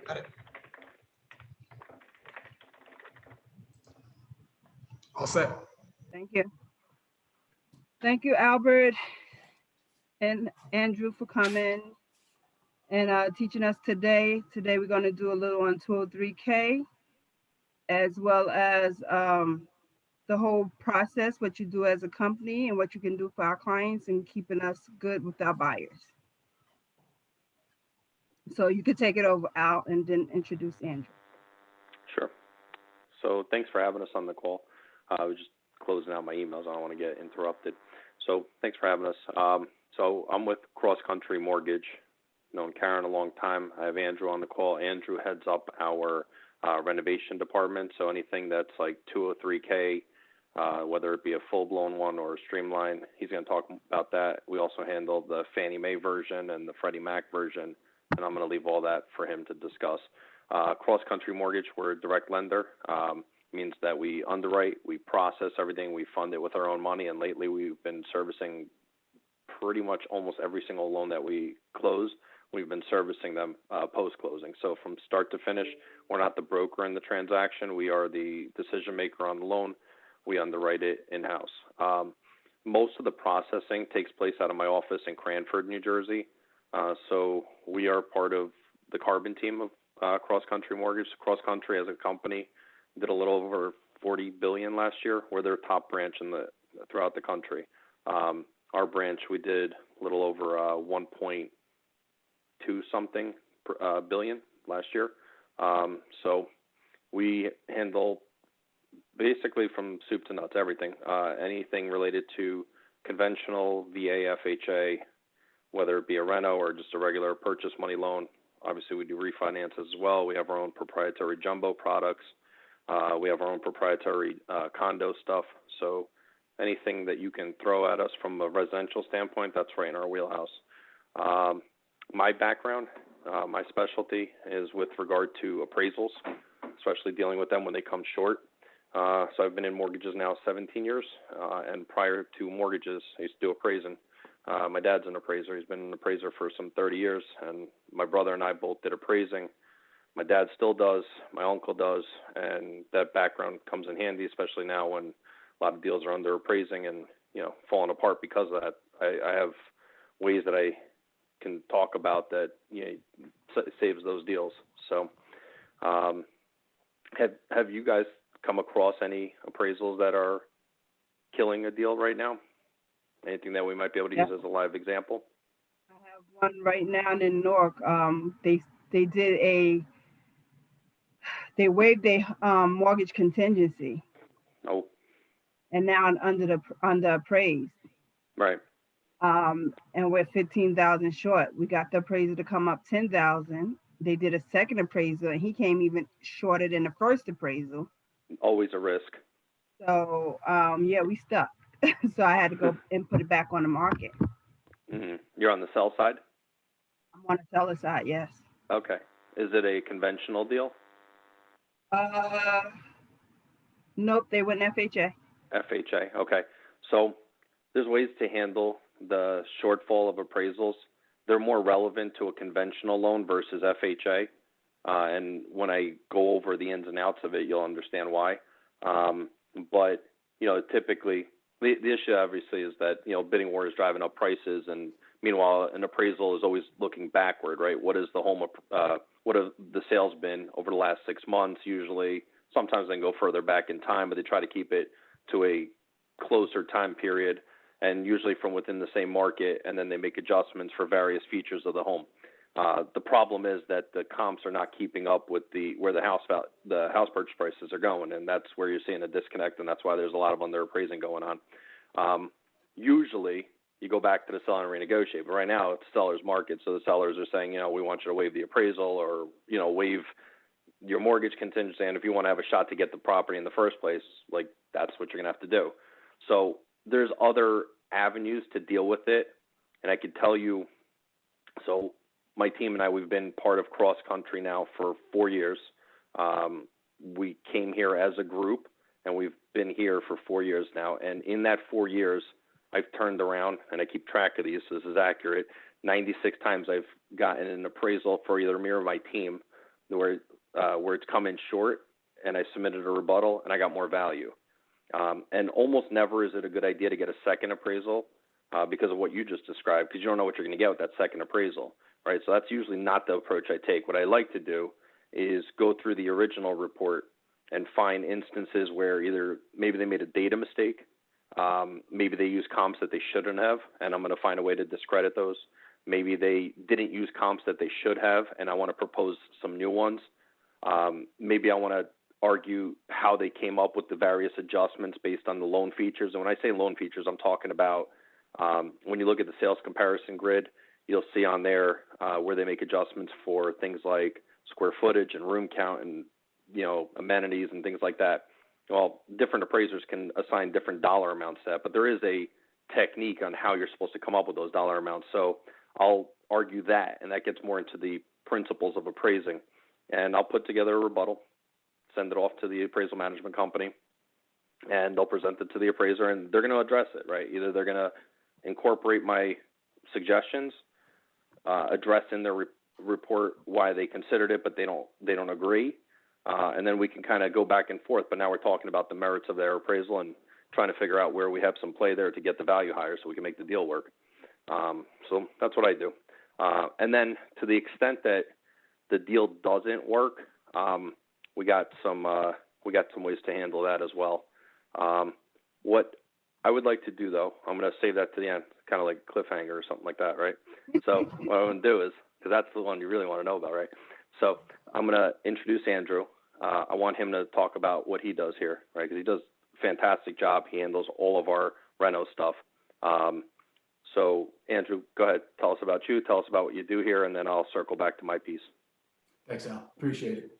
Got it. All set. Thank you. Thank you, Albert and Andrew, for coming and teaching us today. Today we're going to do a little on 203K, as well as the whole process, what you do as a company and what you can do for our clients and keeping us good with our buyers. So you could take it over, Al, and then introduce Andrew. Sure. So thanks for having us on the call. I was just closing out my emails. I don't want to get interrupted. So thanks for having us. So I'm with Cross Country Mortgage, known Karen a long time. I have Andrew on the call. Andrew heads up our renovation department. So anything that's like 203K, whether it be a full-blown one or a streamline, he's going to talk about that. We also handle the Fannie Mae version and the Freddie Mac version, and I'm going to leave all that for him to discuss. Cross Country Mortgage, we're a direct lender. Means that we underwrite, we process everything, we fund it with our own money, and lately we've been servicing pretty much almost every single loan that we close. We've been servicing them post-closing. So from start to finish, we're not the broker in the transaction. We are the decision maker on the loan. We underwrite it in-house. Most of the processing takes place out of my office in Cranford, New Jersey. So we are part of the Carbon team of Cross Country Mortgage. Cross Country as a company did a little over $40 billion last year. We're their top branch throughout the country. Our branch, we did a little over 1.2 something billion last year. So we handle basically from soup to nuts, everything, anything related to conventional VA, FHA, whether it be a reno or just a regular purchase money loan. Obviously, we do refinances as well. We have our own proprietary jumbo products. We have our own proprietary condo stuff. So anything that you can throw at us from a residential standpoint, that's right in our wheelhouse. My background, my specialty is with regard to appraisals, especially dealing with them when they come short. So I've been in mortgages now 17 years, and prior to mortgages, I used to do appraising. My dad's an appraiser. He's been an appraiser for some 30 years, and my brother and I both did appraising. My dad still does, my uncle does, and that background comes in handy, especially now when a lot of deals are under appraising and, falling apart because of that. I have ways that I can talk about that, saves those deals. So have you guys come across any appraisals that are killing a deal right now? Anything that we might be able to use as a live example? I have one right now in Newark. They waived their mortgage contingency. Oh. And now under appraised. Right. And we're 15,000 short. We got the appraiser to come up 10,000. They did a second appraisal, and he came even shorter than the first appraisal. Always a risk. So we stuck. So I had to go and put it back on the market. Mm-hmm. You're on the sell side? I'm on the seller side, yes. Okay. Is it a conventional deal? Nope, they went FHA. FHA, okay. So there's ways to handle the shortfall of appraisals. They're more relevant to a conventional loan versus FHA. And when I go over the ins and outs of it, you'll understand why. But, typically the issue obviously is that, bidding war is driving up prices. And meanwhile, an appraisal is always looking backward, right? What is the what have the sales been over the last 6 months? Usually, sometimes they can go further back in time, but they try to keep it to a closer time period, and usually from within the same market, and then they make adjustments for various features of the home. The problem is that the comps are not keeping up with where the house purchase prices are going, and that's where you're seeing a disconnect, and that's why there's a lot of underappraising going on. Usually, you go back to the seller and renegotiate, but right now it's the seller's market, so the sellers are saying, we want you to waive the appraisal or, waive your mortgage contingency, and if you want to have a shot to get the property in the first place, like, that's what you're going to have to do. So there's other avenues to deal with it, and I could tell you, so my team and I, we've been part of Cross Country now for 4 years. We came here as a group, and we've been here for 4 years now, and in that 4 years, I've turned around, and I keep track of these, so this is accurate, 96 times I've gotten an appraisal for either me or my team where it's come in short, and I submitted a rebuttal, and I got more value. And almost never is it a good idea to get a second appraisal because of what you just described, because you don't know what you're going to get with that second appraisal, right? So that's usually not the approach I take. What I like to do is go through the original report and find instances where either maybe they made a data mistake, maybe they used comps that they shouldn't have, and I'm going to find a way to discredit those. Maybe they didn't use comps that they should have, and I want to propose some new ones. Maybe I want to argue how they came up with the various adjustments based on the loan features. And when I say loan features, I'm talking about when you look at the sales comparison grid, you'll see on there where they make adjustments for things like square footage and room count and, you know, amenities and things like that. Well, different appraisers can assign different dollar amounts to that, but there is a technique on how you're supposed to come up with those dollar amounts. So I'll argue that, and that gets more into the principles of appraising. And I'll put together a rebuttal, send it off to the appraisal management company, and they'll present it to the appraiser, and they're going to address it, right? Either they're going to incorporate my suggestions, address in their report why they considered it, but they don't agree, and then we can kind of go back and forth. But now we're talking about the merits of their appraisal and trying to figure out where we have some play there to get the value higher so we can make the deal work. So that's what I do. And then to the extent that the deal doesn't work, we got some ways to handle that as well. What I would like to do, though, I'm going to save that to the end, kind of like cliffhanger or something like that, right? So what I'm going to do is, because that's the one you really want to know about, right? So I'm going to introduce Andrew. I want him to talk about what he does here, right? Because he does a fantastic job. He handles all of our reno stuff. So Andrew, go ahead. Tell us about you. Tell us about what you do here, and then I'll circle back to my piece. Thanks, Al. Appreciate it.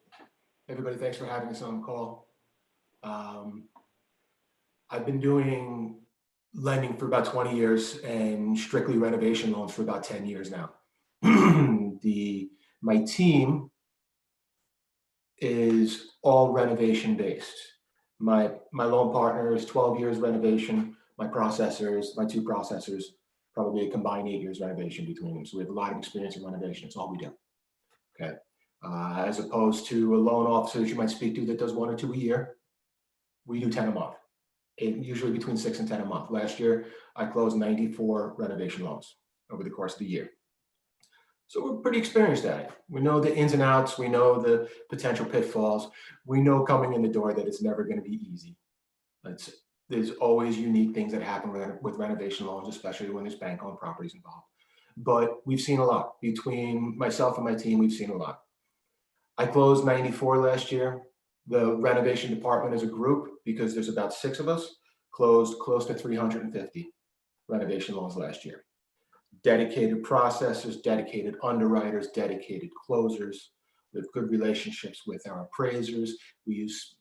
Everybody, thanks for having us on the call. I've been doing lending for about 20 years and strictly renovation loans for about 10 years now. My team is all renovation based. My loan partner is 12 years renovation. My two processors, probably a combined 8 years renovation between them. So we have a lot of experience in renovation. It's all we do. Okay. As opposed to a loan officer that you might speak to that does 1 or 2 a year, we do 10 a month, usually between 6 and 10 a month. Last year, I closed 94 renovation loans over the course of the year. So we're pretty experienced at it. We know the ins and outs. We know the potential pitfalls. We know coming in the door that it's never going to be easy. There's always unique things that happen with renovation loans, especially when there's bank-owned properties involved. But we've seen a lot. Between myself and my team, we've seen a lot. I closed 94 last year. The renovation department as a group, because there's about 6 of us, closed close to 350 renovation loans last year. Dedicated processors, dedicated underwriters, dedicated closers. We have good relationships with our appraisers.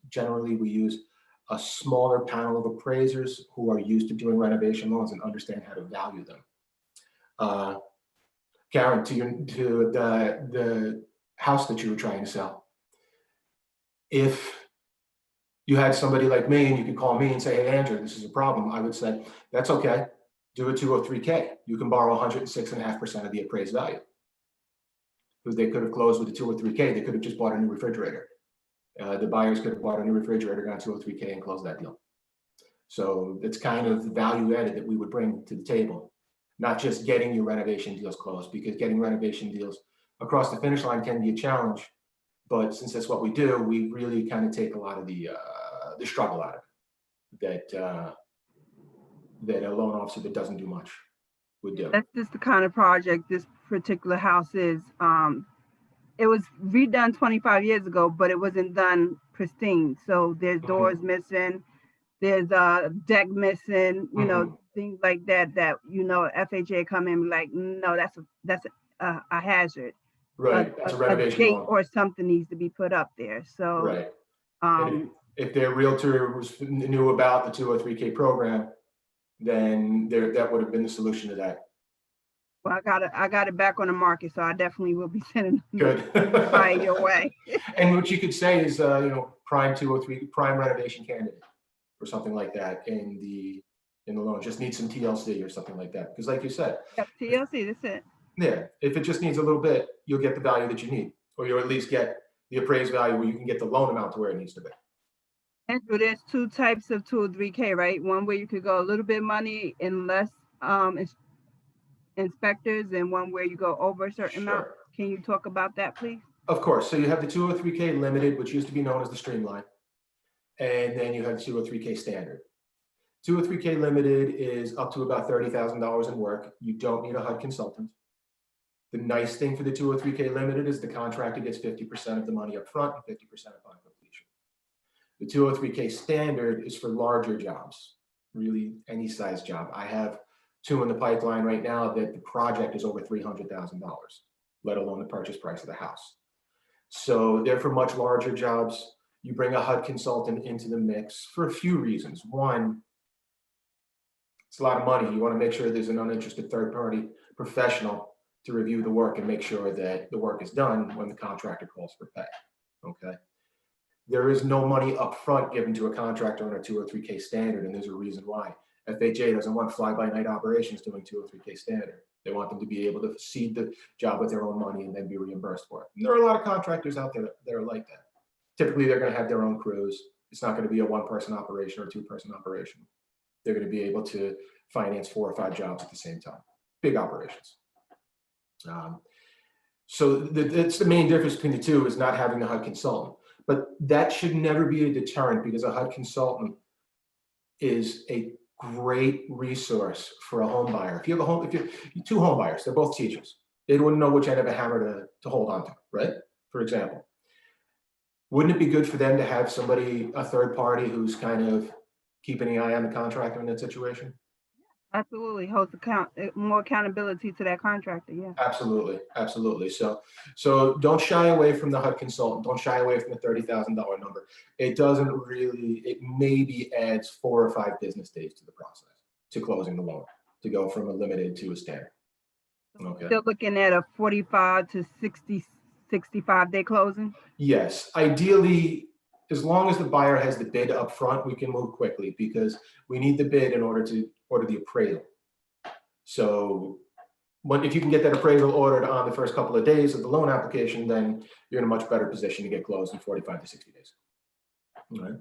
Generally we use a smaller panel of appraisers who are used to doing renovation loans and understand how to value them. Karen, to the house that you were trying to sell. If you had somebody like me and you could call me and say, hey, Andrew, this is a problem, I would say, that's okay. Do a 203K. You can borrow 106.5% of the appraised value. Because they could have closed with a 203K, they could have just bought a new refrigerator. The buyers could have bought a new refrigerator, got 203K and closed that deal. So it's kind of the value added that we would bring to the table. Not just getting your renovation deals closed, because getting renovation deals across the finish line can be a challenge. But since that's what we do, we really kind of take a lot of the struggle out of it that a loan officer that doesn't do much would do. That's just the kind of project this particular house is. It was redone 25 years ago, but it wasn't done pristine. So there's doors missing, there's a deck missing, you know, things like that, FHA come in and be like, no, that's a hazard. Right, that's a renovation gate loan. or something needs to be put up there. So right. If their realtor knew about the 203K program, then that would have been the solution to that. Well, I got it back on the market, so I definitely will be sending Good. by your way. And what you could say is, prime 203, prime renovation candidate, or something like that in the loan. Just need some TLC or something like that, because like you said, Yep, TLC, that's it. Yeah, if it just needs a little bit, you'll get the value that you need, or you'll at least get the appraised value where you can get the loan amount to where it needs to be. Andrew, there's two types of 203K, right? One where you could go a little bit money and less inspectors, and one where you go over a certain amount. Sure. Can you talk about that, please? Of course. So you have the 203K limited, which used to be known as the streamline. And then you have the 203K standard. 203K limited is up to about $30,000 in work. You don't need a HUD consultant. The nice thing for the 203K limited is the contractor gets 50% of the money up front and 50% upon completion. The 203K standard is for larger jobs, really any size job. I have 2 in the pipeline right now that the project is over $300,000, let alone the purchase price of the house. So they're for much larger jobs. You bring a HUD consultant into the mix for a few reasons. One, it's a lot of money. You want to make sure there's an uninterested third-party professional to review the work and make sure that the work is done when the contractor calls for pay. Okay. There is no money up front given to a contractor on a 203K standard, and there's a reason why. FHA doesn't want fly-by-night operations doing 203K standard. They want them to be able to seed the job with their own money and then be reimbursed for it. And there are a lot of contractors out there that are like that. Typically, they're going to have their own crews. It's not going to be a one-person operation or a two-person operation. They're going to be able to finance 4 or 5 jobs at the same time. Big operations. So that's the main difference between the two, is not having a HUD consultant. But that should never be a deterrent, because a HUD consultant is a great resource for a home buyer. If you have if you're 2 home buyers, they're both teachers, they wouldn't know which end of a hammer to hold on to, right? For example, wouldn't it be good for them to have somebody, a third party, who's kind of keeping an eye on the contractor in that situation? Absolutely. Holds more accountability to that contractor. Yeah. Absolutely, absolutely. So don't shy away from the HUD consultant. Don't shy away from the $30,000 number. It doesn't really. It maybe adds 4 or 5 business days to the process, to closing the loan, to go from a limited to a standard. Okay. Still looking at a 45 to 65 day closing. Yes, ideally, as long as the buyer has the bid up front, we can move quickly, because we need the bid in order to order the appraisal. So if you can get that appraisal ordered on the first couple of days of the loan application, then you're in a much better position to get closed in 45 to 60 days. All right.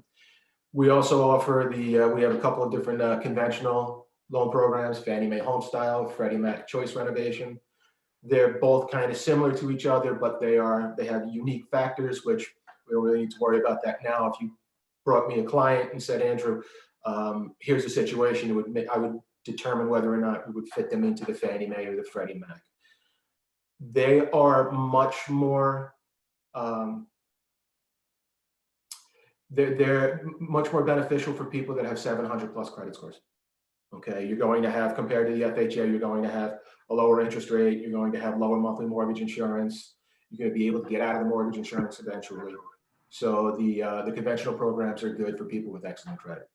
We also offer we have a couple of different conventional loan programs: Fannie Mae Home Style, Freddie Mac Choice Renovation. They're both kind of similar to each other, but they have unique factors, which we don't really need to worry about that now. If you brought me a client and said, Andrew, here's the situation, I would determine whether or not we would fit them into the Fannie Mae or the Freddie Mac. They are much more, they're much more beneficial for people that have 700 plus credit scores. Okay, you're going to have, compared to the FHA, you're going to have a lower interest rate. You're going to have lower monthly mortgage insurance. You're going to be able to get out of the mortgage insurance eventually. So the conventional programs are good for people with excellent credit.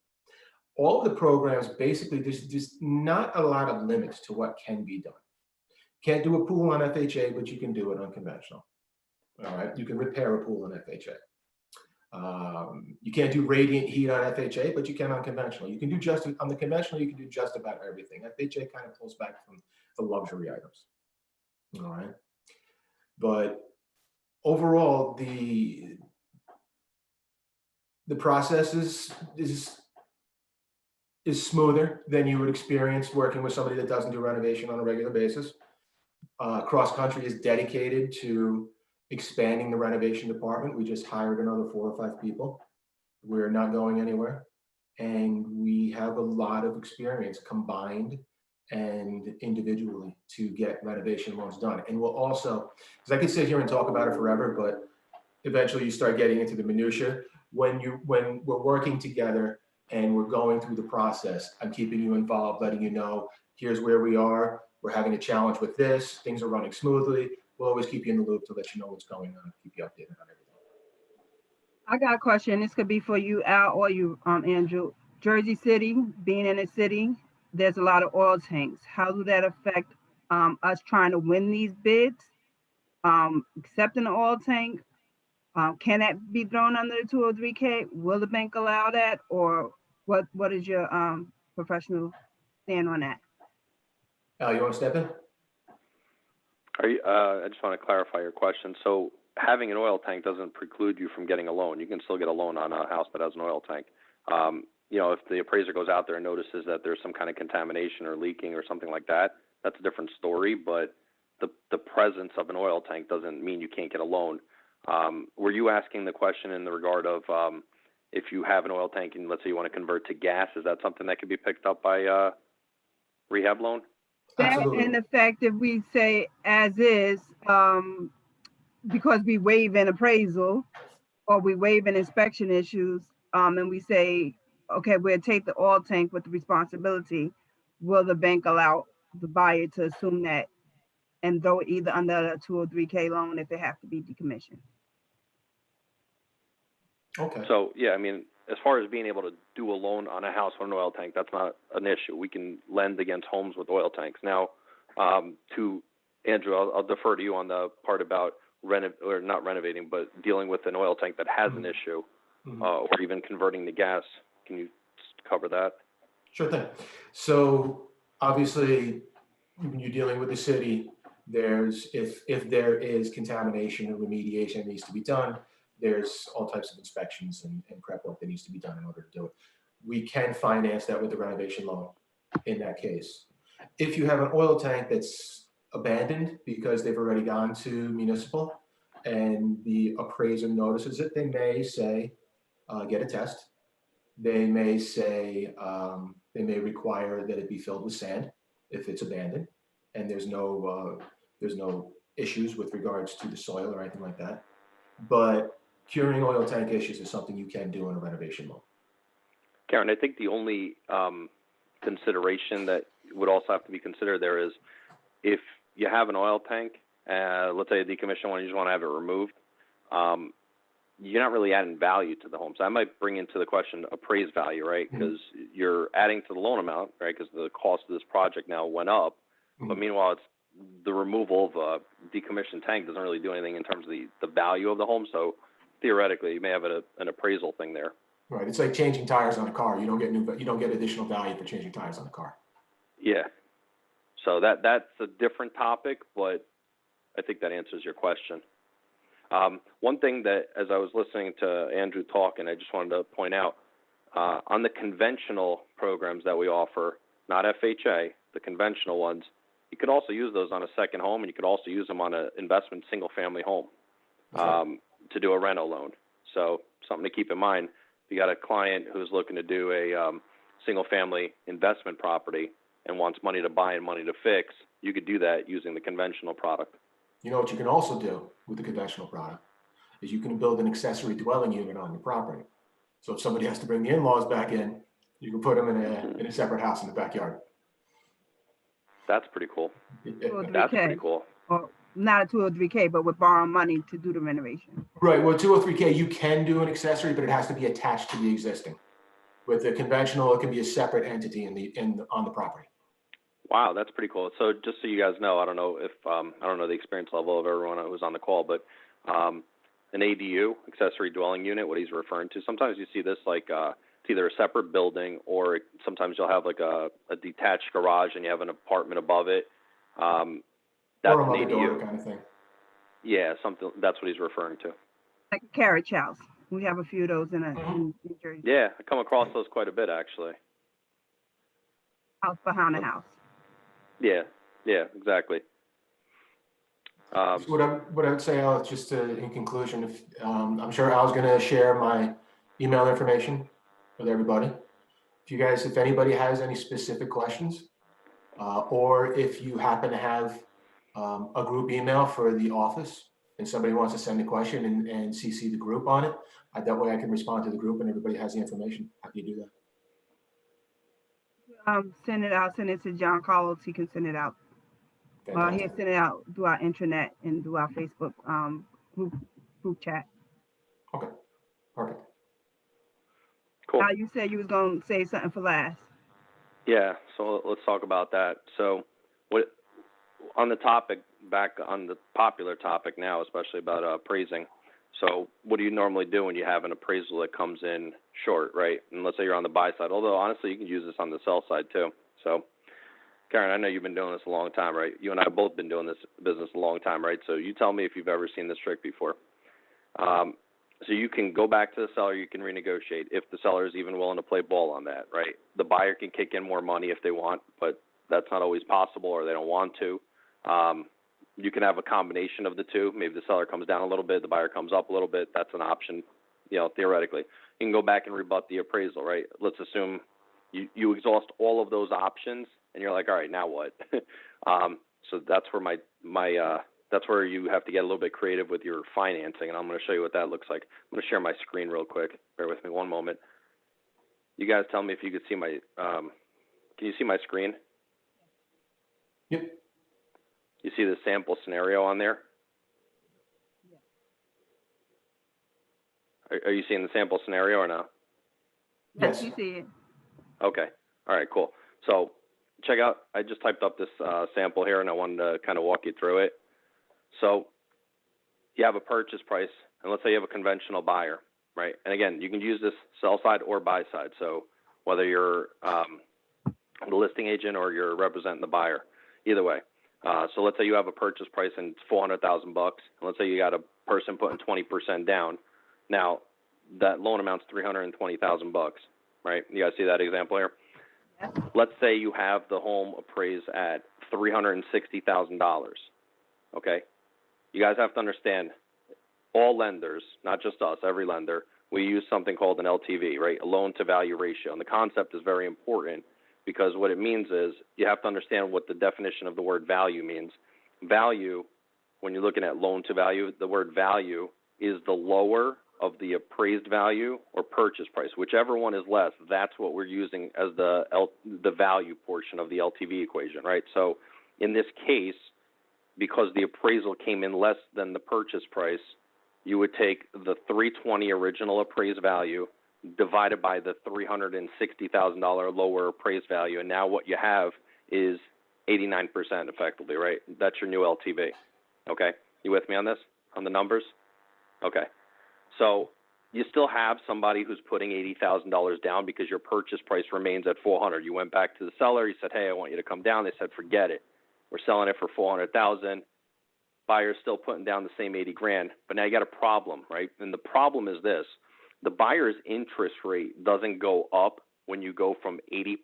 All of the programs, basically, there's just not a lot of limits to what can be done. Can't do a pool on FHA, but you can do it on conventional. All right, you can repair a pool on FHA. You can't do radiant heat on FHA, but you can on conventional. You can do on the conventional, you can do just about everything. FHA kind of pulls back from the luxury items. All right. But overall, the process is smoother than you would experience working with somebody that doesn't do renovation on a regular basis. Cross Country is dedicated to expanding the renovation department. We just hired another 4 or 5 people. We're not going anywhere. And we have a lot of experience combined and individually to get renovation loans done. And we'll also, because I could sit here and talk about it forever, but eventually you start getting into the minutia. When we're working together and we're going through the process, I'm keeping you involved, letting you know, here's where we are. We're having a challenge with this. Things are running smoothly. We'll always keep you in the loop to let you know what's going on, keep you updated on everything. I got a question. This could be for you, Al, or you, Andrew. Jersey City, being in a city, there's a lot of oil tanks. How do that affect us trying to win these bids? Accepting an oil tank, can that be thrown under the 203K? Will the bank allow that, or what is your professional stand on that? Al, you want to step in? I just want to clarify your question. So having an oil tank doesn't preclude you from getting a loan. You can still get a loan on a house that has an oil tank. If the appraiser goes out there and notices that there's some kind of contamination or leaking or something like that, that's a different story. But the presence of an oil tank doesn't mean you can't get a loan. Were you asking the question in the regard of if you have an oil tank and let's say you want to convert to gas, is that something that could be picked up by rehab loan? That Absolutely. and the fact if we say as is, because we waive an appraisal or we waive an inspection issues, and we say, okay, we'll take the oil tank with the responsibility, will the bank allow the buyer to assume that and throw it either under a 203K loan if it have to be decommissioned? Okay. So, yeah, I mean, as far as being able to do a loan on a house with an oil tank, that's not an issue. We can lend against homes with oil tanks. Now, to Andrew, I'll defer to you on the part about not renovating, but dealing with an oil tank that has an issue, or even converting to gas. Can you cover that? Sure thing. So obviously, when you're dealing with the city, if there is contamination or remediation that needs to be done, there's all types of inspections and prep work that needs to be done in order to do it. We can finance that with the renovation loan in that case. If you have an oil tank that's abandoned because they've already gone to municipal and the appraiser notices it, they may say, get a test. They may say, they may require that it be filled with sand if it's abandoned and there's no issues with regards to the soil or anything like that. But curing oil tank issues is something you can do in a renovation loan. Karen, I think the only consideration that would also have to be considered there is if you have an oil tank, let's say a decommissioned one, you just want to have it removed, you're not really adding value to the home. So I might bring into the question appraised value, right? Because you're adding to the loan amount, right? Because the cost of this project now went up. But meanwhile, it's the removal of a decommissioned tank doesn't really do anything in terms of the value of the home. So theoretically, you may have an appraisal thing there. Right. It's like changing tires on a car. You don't get additional value for changing tires on a car. Yeah. So that's a different topic, but I think that answers your question. One thing that, as I was listening to Andrew talk, and I just wanted to point out, on the conventional programs that we offer, not FHA, the conventional ones, you could also use those on a second home, and you could also use them on an investment single-family home to do a rental loan. So something to keep in mind. If you got a client who's looking to do a single-family investment property and wants money to buy and money to fix, you could do that using the conventional product. You know what you can also do with the conventional product is you can build an accessory dwelling unit on your property. So if somebody has to bring the in-laws back in, you can put them in a separate house in the backyard. That's pretty cool. 203K. That's pretty cool. Well, not a 203K, but with borrowing money to do the renovation. Right. Well, 203K, you can do an accessory, but it has to be attached to the existing. With the conventional, it can be a separate entity on the property. Wow, that's pretty cool. So just so you guys know, I don't know the experience level of everyone who was on the call, but an ADU, accessory dwelling unit, what he's referring to, sometimes you see this like it's either a separate building or sometimes you'll have like a detached garage and you have an apartment above it. That's or a an mother-daughter ADU kind of thing. Yeah, something. That's what he's referring to. Like a carriage house. We have a few of those in New Jersey. Yeah, I come across those quite a bit actually. House behind a house. Yeah, exactly. So what I would say, Al, just in conclusion, if I'm sure Al's going to share my email information with everybody. If anybody has any specific questions, or if you happen to have a group email for the office and somebody wants to send a question and CC the group on it, that way I can respond to the group and everybody has the information. Happy to do that. Send it out. Send it to John Carlos. He can send it out. Fantastic. He'll send it out through our intranet and through our Facebook group chat. Okay, perfect. Cool. You said you was going to say something for last. Yeah, so let's talk about that. So what on the topic, back on the popular topic now, especially about appraising. So what do you normally do when you have an appraisal that comes in short, right? And let's say you're on the buy side, although honestly you can use this on the sell side too. So Karen, I know you've been doing this a long time, right? You and I have both been doing this business a long time, right? So you tell me if you've ever seen this trick before. So you can go back to the seller, you can renegotiate if the seller is even willing to play ball on that, right? The buyer can kick in more money if they want, but that's not always possible or they don't want to. You can have a combination of the two. Maybe the seller comes down a little bit, the buyer comes up a little bit. That's an option, theoretically. You can go back and rebut the appraisal, right? Let's assume you exhaust all of those options and you're like, all right, now what? So that's where that's where you have to get a little bit creative with your financing, and I'm going to show you what that looks like. I'm going to share my screen real quick. Bear with me one moment. You guys tell me if you could see my, can you see my screen? Yep. You see the sample scenario on there? Are you seeing the sample scenario or no? Yes, Yes. you see it. Okay. All right, cool. So check out, I just typed up this sample here, and I wanted to kind of walk you through it. So you have a purchase price, and let's say you have a conventional buyer, right? And again, you can use this sell side or buy side. So whether you're the listing agent or you're representing the buyer, either way. So let's say you have a purchase price and it's $400,000, and let's say you got a person putting 20% down. Now that loan amount's $320,000, right? You guys see that example here? Yes. Let's say you have the home appraised at $360,000. Okay, you guys have to understand, all lenders, not just us, every lender, we use something called an LTV, right? A loan to value ratio, and the concept is very important because what it means is you have to understand what the definition of the word value means. Value, when you're looking at loan to value, the word value is the lower of the appraised value or purchase price. Whichever one is less, that's what we're using as the value portion of the LTV equation, right? So in this case, because the appraisal came in less than the purchase price, you would take the $320 original appraised value divided by the $360,000 lower appraised value, and now what you have is 89% effectively, right? That's your new LTV. Okay, you with me on this, on the numbers? Okay, so you still have somebody who's putting $80,000 down because your purchase price remains at $400,000. You went back to the seller, you said, hey, I want you to come down. They said, forget it. We're selling it for $400,000. Buyer's still putting down the same $80,000, but now you got a problem, right? And the problem is this: the buyer's interest rate doesn't go up when you go from 80%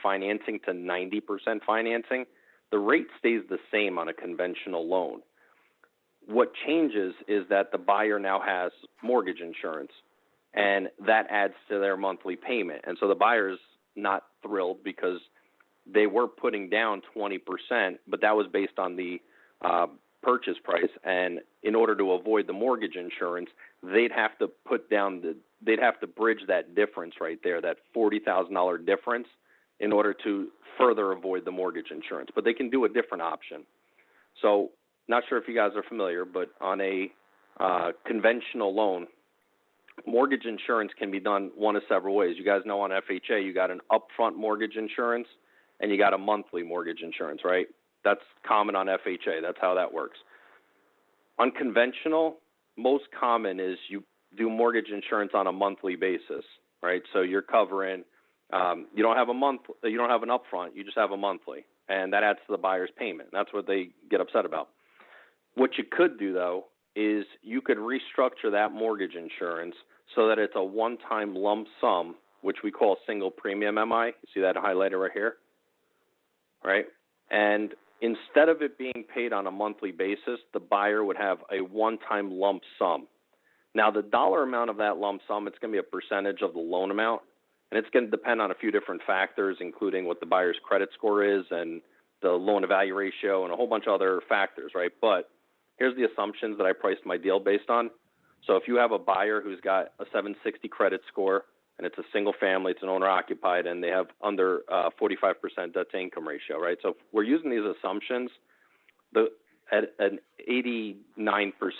financing to 90% financing. The rate stays the same on a conventional loan. What changes is that the buyer now has mortgage insurance, and that adds to their monthly payment. And so the buyer's not thrilled because they were putting down 20%, but that was based on the purchase price. And in order to avoid the mortgage insurance, they'd have to they'd have to bridge that difference right there, that $40,000 difference, in order to further avoid the mortgage insurance. But they can do a different option. So, not sure if you guys are familiar, but on a conventional loan, mortgage insurance can be done one of several ways. You guys know on FHA, you got an upfront mortgage insurance and you got a monthly mortgage insurance, right? That's common on FHA. That's how that works. On conventional, most common is you do mortgage insurance on a monthly basis, right? So you're covering, you don't have an upfront, you just have a monthly, and that adds to the buyer's payment. That's what they get upset about. What you could do, though, is you could restructure that mortgage insurance so that it's a one-time lump sum, which we call single premium MI. You see that highlighted right here? Right? And instead of it being paid on a monthly basis, the buyer would have a one-time lump sum. Now, the dollar amount of that lump sum, it's going to be a percentage of the loan amount, and it's going to depend on a few different factors, including what the buyer's credit score is and the loan-to-value ratio and a whole bunch of other factors, right? But here's the assumptions that I priced my deal based on. So if you have a buyer who's got a 760 credit score, and it's a single family, it's an owner-occupied, and they have under 45% debt-to-income ratio, right? So if we're using these assumptions, at an 89%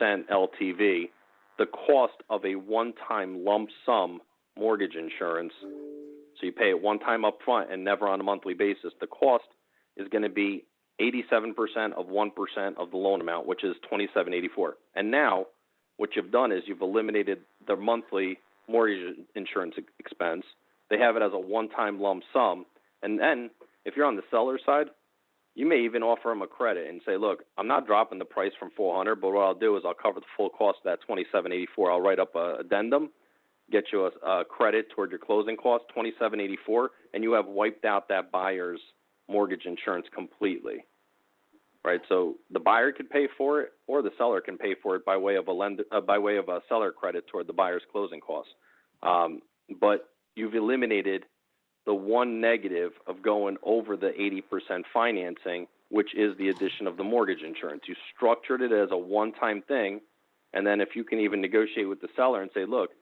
LTV, the cost of a one-time lump sum mortgage insurance, so you pay it one time up front and never on a monthly basis, the cost is going to be 87% of 1% of the loan amount, which is $2,784. And now what you've done is you've eliminated the monthly mortgage insurance expense. They have it as a one-time lump sum. And then if you're on the seller side, You may even offer them a credit and say, look, I'm not dropping the price from 400, but what I'll do is I'll cover the full cost of that 2784. I'll write up a addendum, get you a credit toward your closing cost, 2784, and you have wiped out that buyer's mortgage insurance completely. Right? So the buyer could pay for it, or the seller can pay for it by way of a seller credit toward the buyer's closing costs. But you've eliminated the one negative of going over the 80% financing, which is the addition of the mortgage insurance. You structured it as a one-time thing, and then if you can even negotiate with the seller and say, look,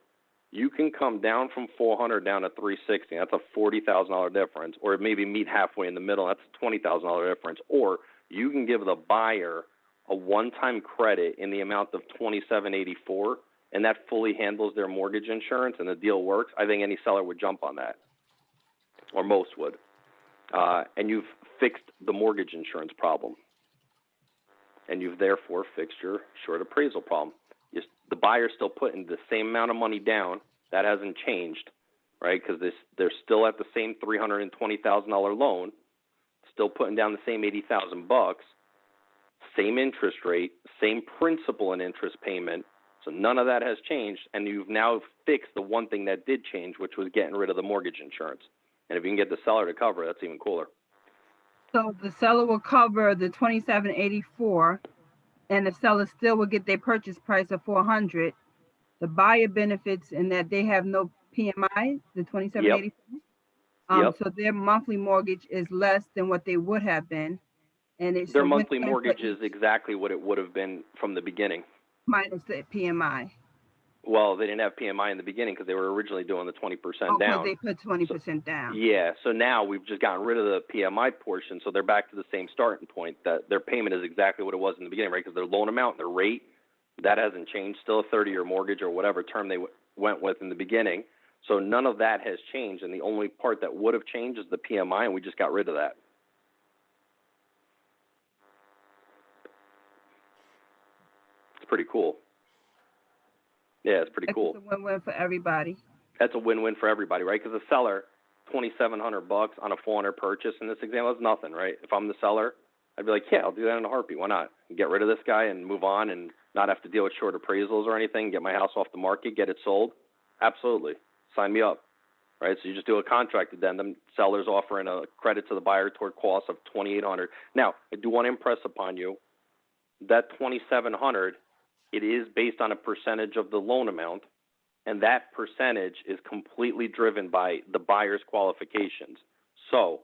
you can come down from 400 down to 360. That's a $40,000 difference, or maybe meet halfway in the middle. That's a $20,000 difference. Or you can give the buyer a one-time credit in the amount of $2784, and that fully handles their mortgage insurance, and the deal works. I think any seller would jump on that, or most would. And you've fixed the mortgage insurance problem, and you've therefore fixed your short appraisal problem. The buyer's still putting the same amount of money down. That hasn't changed, right? Because they're still at the same $320,000 loan, still putting down the same $80,000, same interest rate, same principal and interest payment. So none of that has changed, and you've now fixed the one thing that did change, which was getting rid of the mortgage insurance. And if you can get the seller to cover it, that's even cooler. So the seller will cover the 2784, and the seller still will get their purchase price of 400. The buyer benefits in that they have no PMI, the 2784. Yep. So their monthly mortgage is less than what they would have been, and it's Their monthly mortgage is exactly what it would have been from the beginning, minus the PMI. Well, they didn't have PMI in the beginning because they were originally doing the 20% down. They put 20% down. Yeah, so now we've just gotten rid of the PMI portion, so they're back to the same starting point. That their payment is exactly what it was in the beginning, right? Because their loan amount, their rate, that hasn't changed. Still a 30-year mortgage or whatever term they went with in the beginning. So none of that has changed, and the only part that would have changed is the PMI, and we just got rid of that. It's pretty cool. Yeah, it's pretty cool. It's a win-win for everybody. That's a win-win for everybody, right? Because the seller, $2,700 on a 400 purchase in this example is nothing, right? If I'm the seller, I'd be like, yeah, I'll do that in a heartbeat. Why not? Get rid of this guy and move on and not have to deal with short appraisals or anything, get my house off the market, get it sold. Absolutely. Sign me up, right? So you just do a contract addendum. Seller's offering a credit to the buyer toward cost of $2,800. Now, I do want to impress upon you that $2,700, it is based on a percentage of the loan amount, and that percentage is completely driven by the buyer's qualifications. So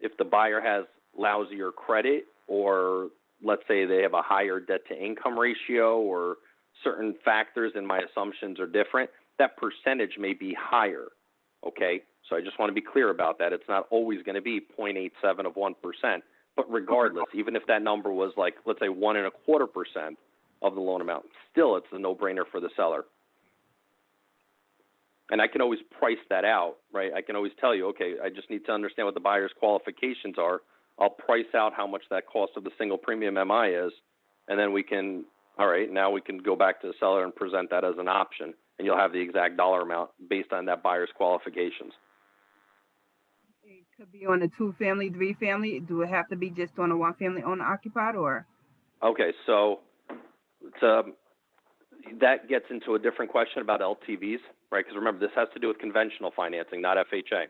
if the buyer has lousier credit, or let's say they have a higher debt-to-income ratio, or certain factors in my assumptions are different, that percentage may be higher, okay? So I just want to be clear about that. It's not always going to be 0.87 of 1%, but regardless, even if that number was like, let's say 1.25% of the loan amount, still it's a no-brainer for the seller. And I can always price that out, right? I can always tell you, okay, I just need to understand what the buyer's qualifications are. I'll price out how much that cost of the single premium MI is, and then we can, all right, now we can go back to the seller and present that as an option, and you'll have the exact dollar amount based on that buyer's qualifications. It could be on a 2-family, 3-family. Do it have to be just on a 1-family owner-occupied, or? Okay, so that gets into a different question about LTVs, right? Because remember, this has to do with conventional financing, not FHA.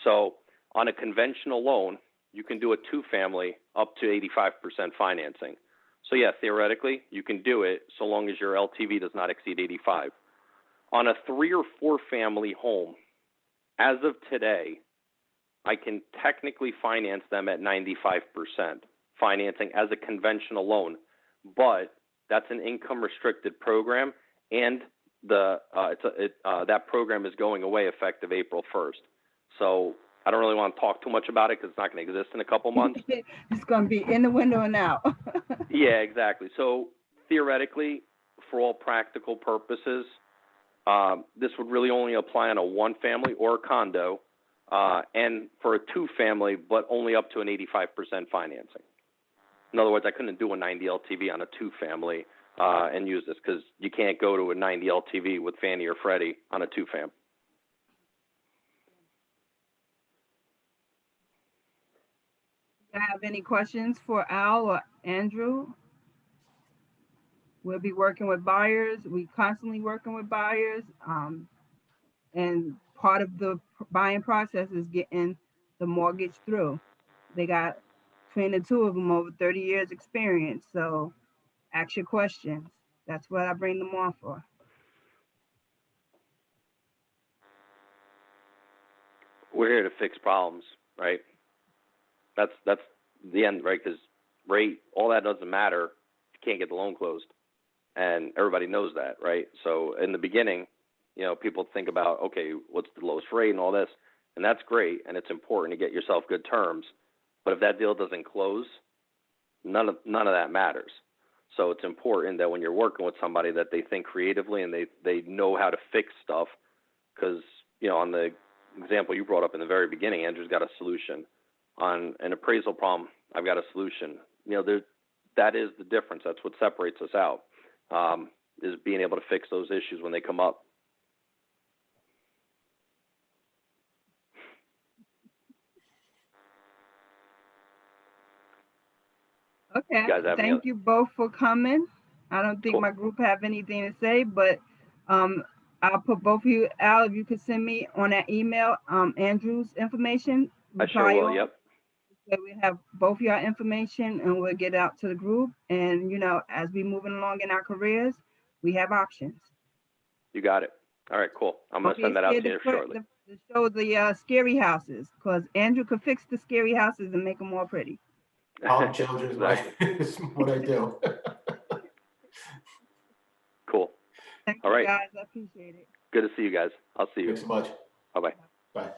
So on a conventional loan, you can do a 2-family up to 85% financing. So yeah, theoretically, you can do it so long as your LTV does not exceed 85. On a 3 or 4 family home, as of today, I can technically finance them at 95% financing as a conventional loan, but that's an income restricted program, and that program is going away effective April 1st. So I don't really want to talk too much about it because it's not going to exist in a couple months. It's going to be in the window and out. Yeah, exactly. So theoretically, for all practical purposes, this would really only apply on a 1-family or a condo, and for a 2-family, but only up to an 85% financing. In other words, I couldn't do a 90 LTV on a 2-family and use this because you can't go to a 90 LTV with Fannie or Freddie on a 2-fam. have any questions for Al or Andrew? We'll be working with buyers. We constantly working with buyers. And part of the buying process is getting the mortgage through. They got between the two of them over 30 years experience. So ask your questions. That's what I bring them on for. We're here to fix problems, right? That's the end, right? Because rate, all that doesn't matter if you can't get the loan closed, and everybody knows that, right? So in the beginning, you know, people think about, okay, what's the lowest rate and all this, and that's great, and it's important to get yourself good terms. But if that deal doesn't close, none of that matters. So it's important that when you're working with somebody that they think creatively and they know how to fix stuff. Because, you know, on the example you brought up in the very beginning, Andrew's got a solution. On an appraisal problem, I've got a solution. You know, that is the difference. That's what separates us out, is being able to fix those issues when they come up. Okay. You guys have Thank you both for coming. I don't think Cool. my group have anything to say, but I'll put both of you, Al, if you could send me on that email, Andrew's information. I sure will, yep. So we have both your information and we'll get out to the group. And, you know, as we moving along in our careers, we have options. You got it. All right, cool. I'm going to send that out to you shortly. To show the scary houses, because Andrew could fix the scary houses and make them more pretty. All children is what I do. Cool. Thank All you, right. guys. I appreciate it. Good to see you guys. I'll see you. Thanks so much. Bye-bye. Bye.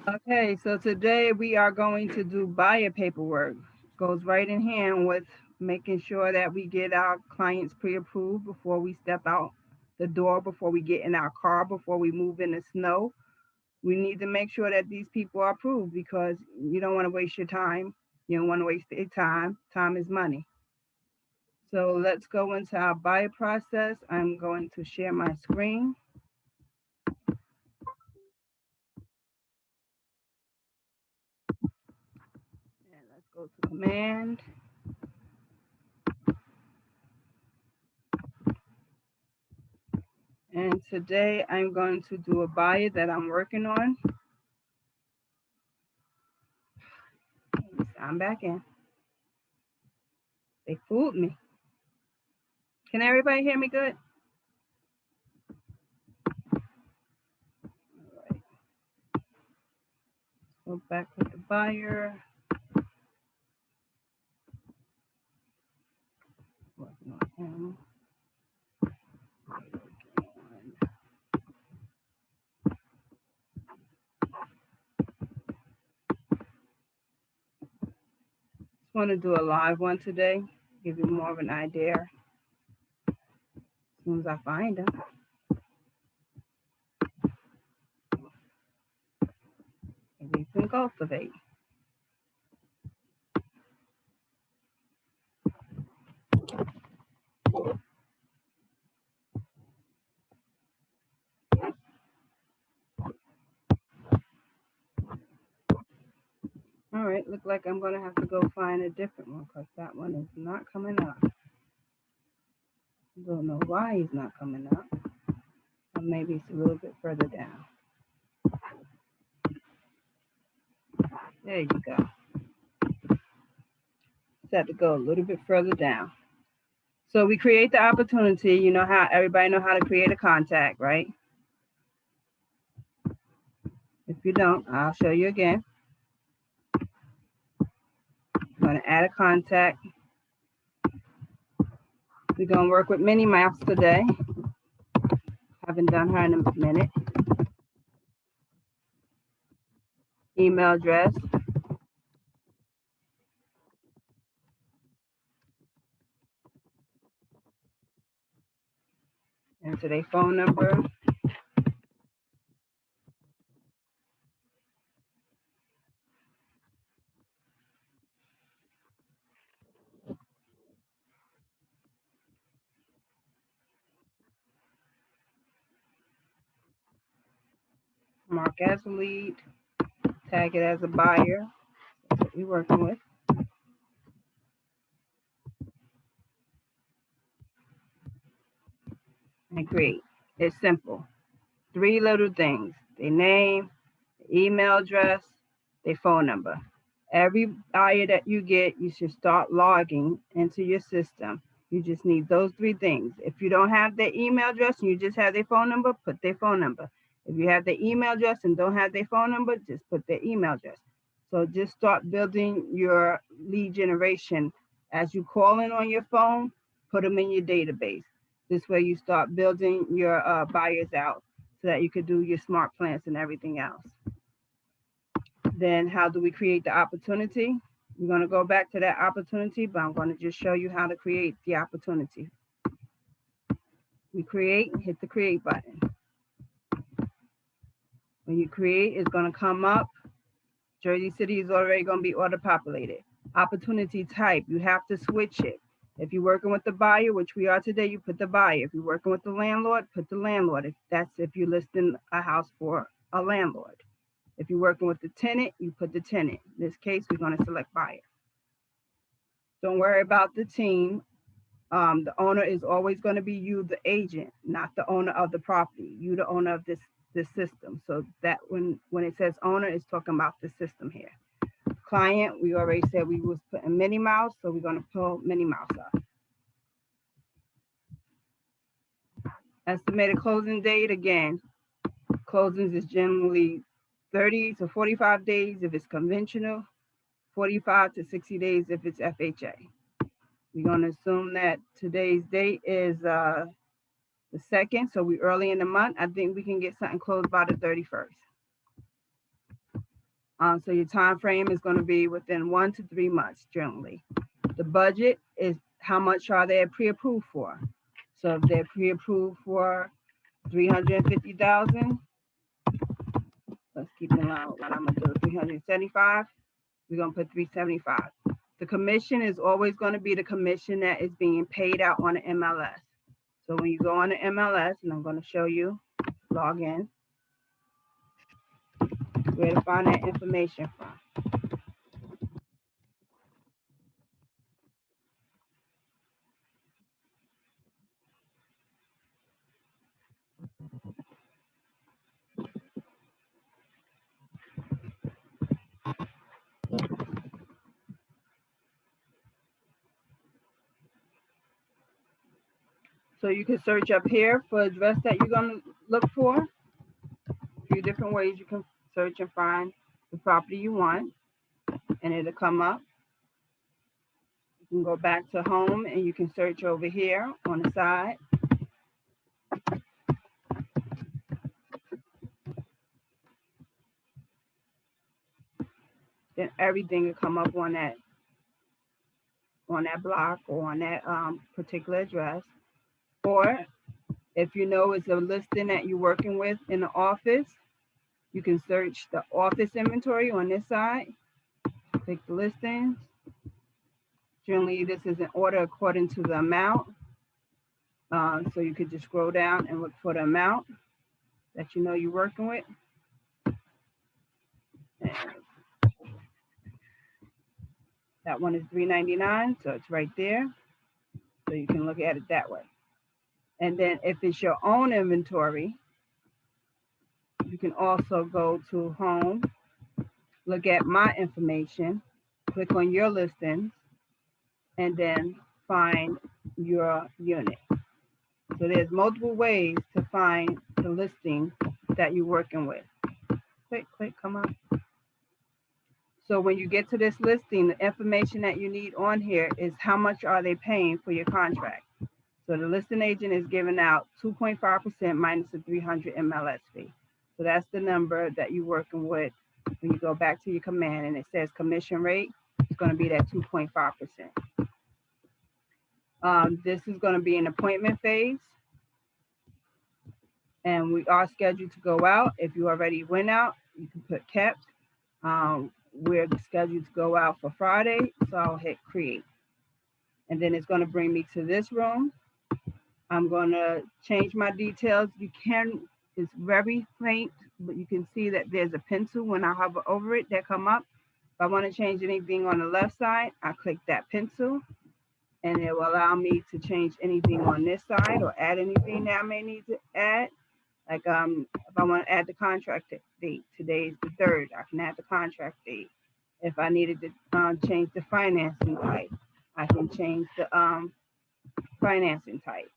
Okay, so today we are going to do buyer paperwork. Goes right in hand with making sure that we get our clients pre-approved before we step out the door, before we get in our car, before we move in the snow. We need to make sure that these people are approved because you don't want to waste your time. You don't want to waste their time. Time is money. So let's go into our buyer process. I'm going to share my screen. And let's go to command. And today I'm going to do a buyer that I'm working on. I'm back in. They fooled me. Can everybody hear me good? All right. Go back with the buyer. Working on him. Just want to do a live one today, give you more of an idea. As soon as I find them. Maybe you can cultivate. All right, look like I'm gonna have to go find a different one because that one is not coming up. Don't know why he's not coming up. Or maybe it's a little bit further down. There you go. Just have to go a little bit further down. So we create the opportunity. You know how everybody know how to create a contact, right? If you don't, I'll show you again. I'm going to add a contact. We're going to work with mini maps today. Haven't done her in a minute. Email address. And today's phone number. Mark as a lead. Tag it as a buyer. what we're working with. And create. It's simple. 3 little things: their name, email address, their phone number. Every buyer that you get, you should start logging into your system. You just need those 3 things. If you don't have their email address and you just have their phone number, put their phone number. If you have their email address and don't have their phone number, just put their email address. So just start building your lead generation. As you call in on your phone, put them in your database. This way you start building your buyers out so that you could do your smart plans and everything else. Then how do we create the opportunity? We're going to go back to that opportunity, but I'm going to just show you how to create the opportunity. We create, hit the create button. When you create, it's going to come up. Jersey City is already going to be auto-populated. Opportunity type, you have to switch it. If you're working with the buyer, which we are today, you put the buyer. If you're working with the landlord, put the landlord. If you're listing a house for a landlord. If you're working with the tenant, you put the tenant. In this case, we're going to select buyer. Don't worry about the team. The owner is always going to be you, the agent, not the owner of the property. You, the owner of this system. So that when it says owner, it's talking about the system here. Client, we already said we was putting Minnie Mouse, so we're going to pull Minnie Mouse up. Estimated closing date, again, closings is generally 30 to 45 days if it's conventional, 45 to 60 days if it's FHA. We're going to assume that today's date is the 2nd, so we're early in the month. I think we can get something closed by the 31st. So your time frame is going to be within 1 to 3 months generally. The budget is how much are they pre-approved for. So if they're pre-approved for $350,000, let's keep in line with what I'm going to do. 375, we're going to put 375. The commission is always going to be the commission that is being paid out on the MLS. So when you go on the MLS, and I'm going to show you, log in, where to find that information from. So you can search up here for address that you're going to look for. A few different ways you can search and find the property you want, and it'll come up. You can go back to home and you can search over here on the side. Then everything will come up on that block or on that particular address. Or if you know it's a listing that you're working with in the office, you can search the office inventory on this side. Click the listings. Generally, this is in order according to the amount. So you could just scroll down and look for the amount that you know you're working with. And that one is $399, so it's right there. So you can look at it that way. And then if it's your own inventory, you can also go to home, look at my information, click on your listings, and then find your unit. So there's multiple ways to find the listing that you're working with. Click, come on. So when you get to this listing, the information that you need on here is how much are they paying for your contract. So the listing agent is giving out 2.5% minus the 300 MLS fee. So that's the number that you're working with when you go back to your command and it says commission rate. It's going to be that 2.5%. This is going to be an appointment phase. And we are scheduled to go out. If you already went out, you can put kept. We're scheduled to go out for Friday, so I'll hit create. And then it's going to bring me to this room. I'm going to change my details. It's very faint, but you can see that there's a pencil when I hover over it that come up. I want to change anything on the left side, I click that pencil, and it will allow me to change anything on this side or add anything that I may need to add. Like if I want to add the contract date, today is the 3rd, I can add the contract date. If I needed to change the financing type, I can change the financing type.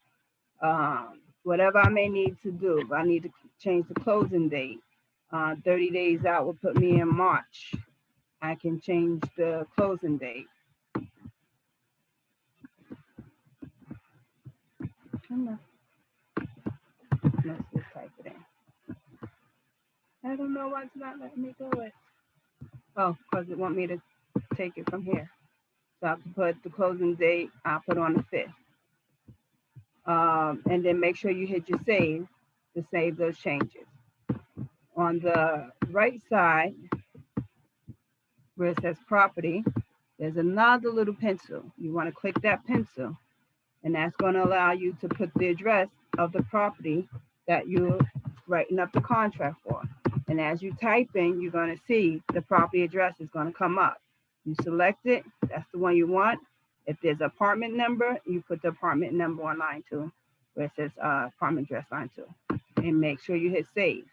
Whatever I may need to do, if I need to change the closing date, 30 days out will put me in March. I can change the closing date. Come on. Let's just type it in. I don't know why it's not letting me do it. Oh, because it want me to take it from here. So I have to put the closing date, I'll put on the 5th. And then make sure you hit your save to save those changes. On the right side, where it says property, there's another little pencil. You want to click that pencil, and that's going to allow you to put the address of the property that you're writing up the contract for. And as you type in, you're going to see the property address is going to come up. You select it, that's the one you want. If there's an apartment number, you put the apartment number on line 2, where it says apartment address line 2. And make sure you hit save.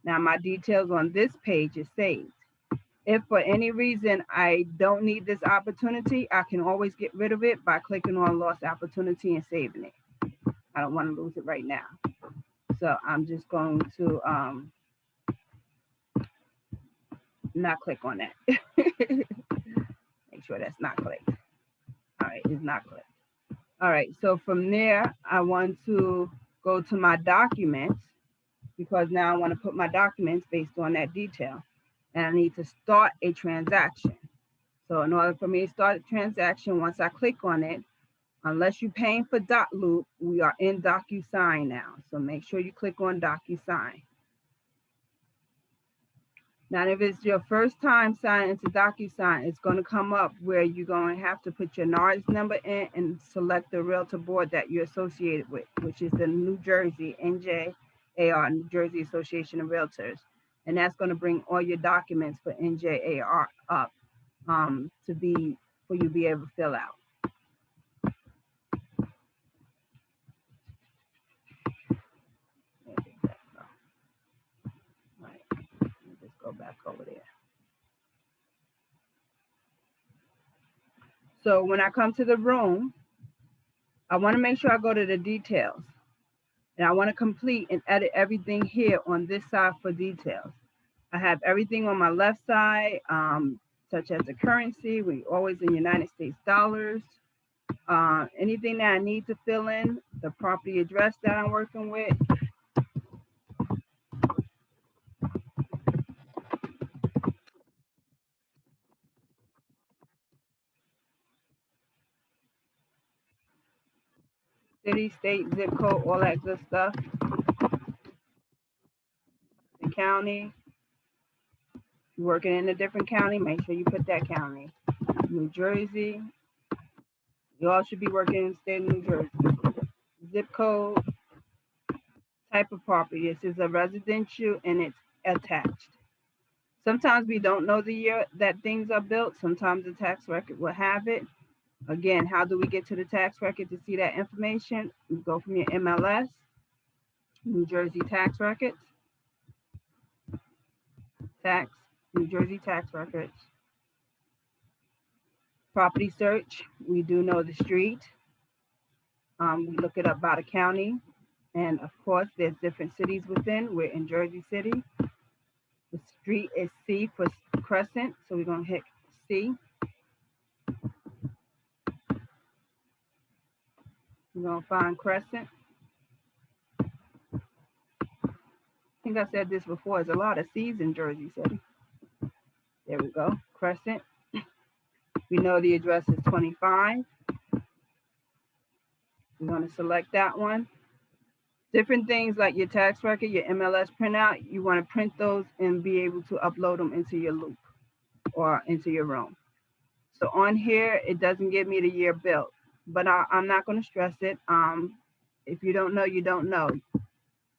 Now my details on this page is saved. If for any reason I don't need this opportunity, I can always get rid of it by clicking on lost opportunity and saving it. I don't want to lose it right now. So I'm just going to not click on that. Make sure that's not clicked. All right, it's not clicked. All right, so from there, I want to go to my documents, because now I want to put my documents based on that detail. And I need to start a transaction. So in order for me to start a transaction, once I click on it, unless you're paying for .loop, we are in DocuSign now. So make sure you click on DocuSign. Now, if it's your first time signing into DocuSign, it's going to come up where you're going to have to put your NARS number in and select the realtor board that you're associated with, which is the New Jersey NJAR, New Jersey Association of Realtors. And that's going to bring all your documents for NJAR up for you to be able to fill out. All right, let's go back over there. So when I come to the room, I want to make sure I go to the details. And I want to complete and edit everything here on this side for details. I have everything on my left side, such as the currency. We always in United States dollars. Anything that I need to fill in, the property address that I'm working with. City, state, zip code, all that good stuff. The county. You're working in a different county, make sure you put that county. New Jersey. You all should be working in the state of New Jersey. Zip code. Type of property. This is a residential and it's attached. Sometimes we don't know the year that things are built. Sometimes the tax record will have it. Again, how do we get to the tax record to see that information? You go from your MLS, New Jersey tax records, New Jersey tax records. Property search, we do know the street. We look it up by the county. And of course, there's different cities within. We're in Jersey City. The street is C for Crescent, so we're gonna hit C. We're gonna find Crescent. I think I said this before, there's a lot of C's in Jersey City. There we go, Crescent. We know the address is 25. We're gonna select that one. Different things like your tax record, your MLS printout, you wanna print those and be able to upload them into your loop or into your room. So on here, it doesn't give me the year built, but I'm not gonna stress it. If you don't know, you don't know.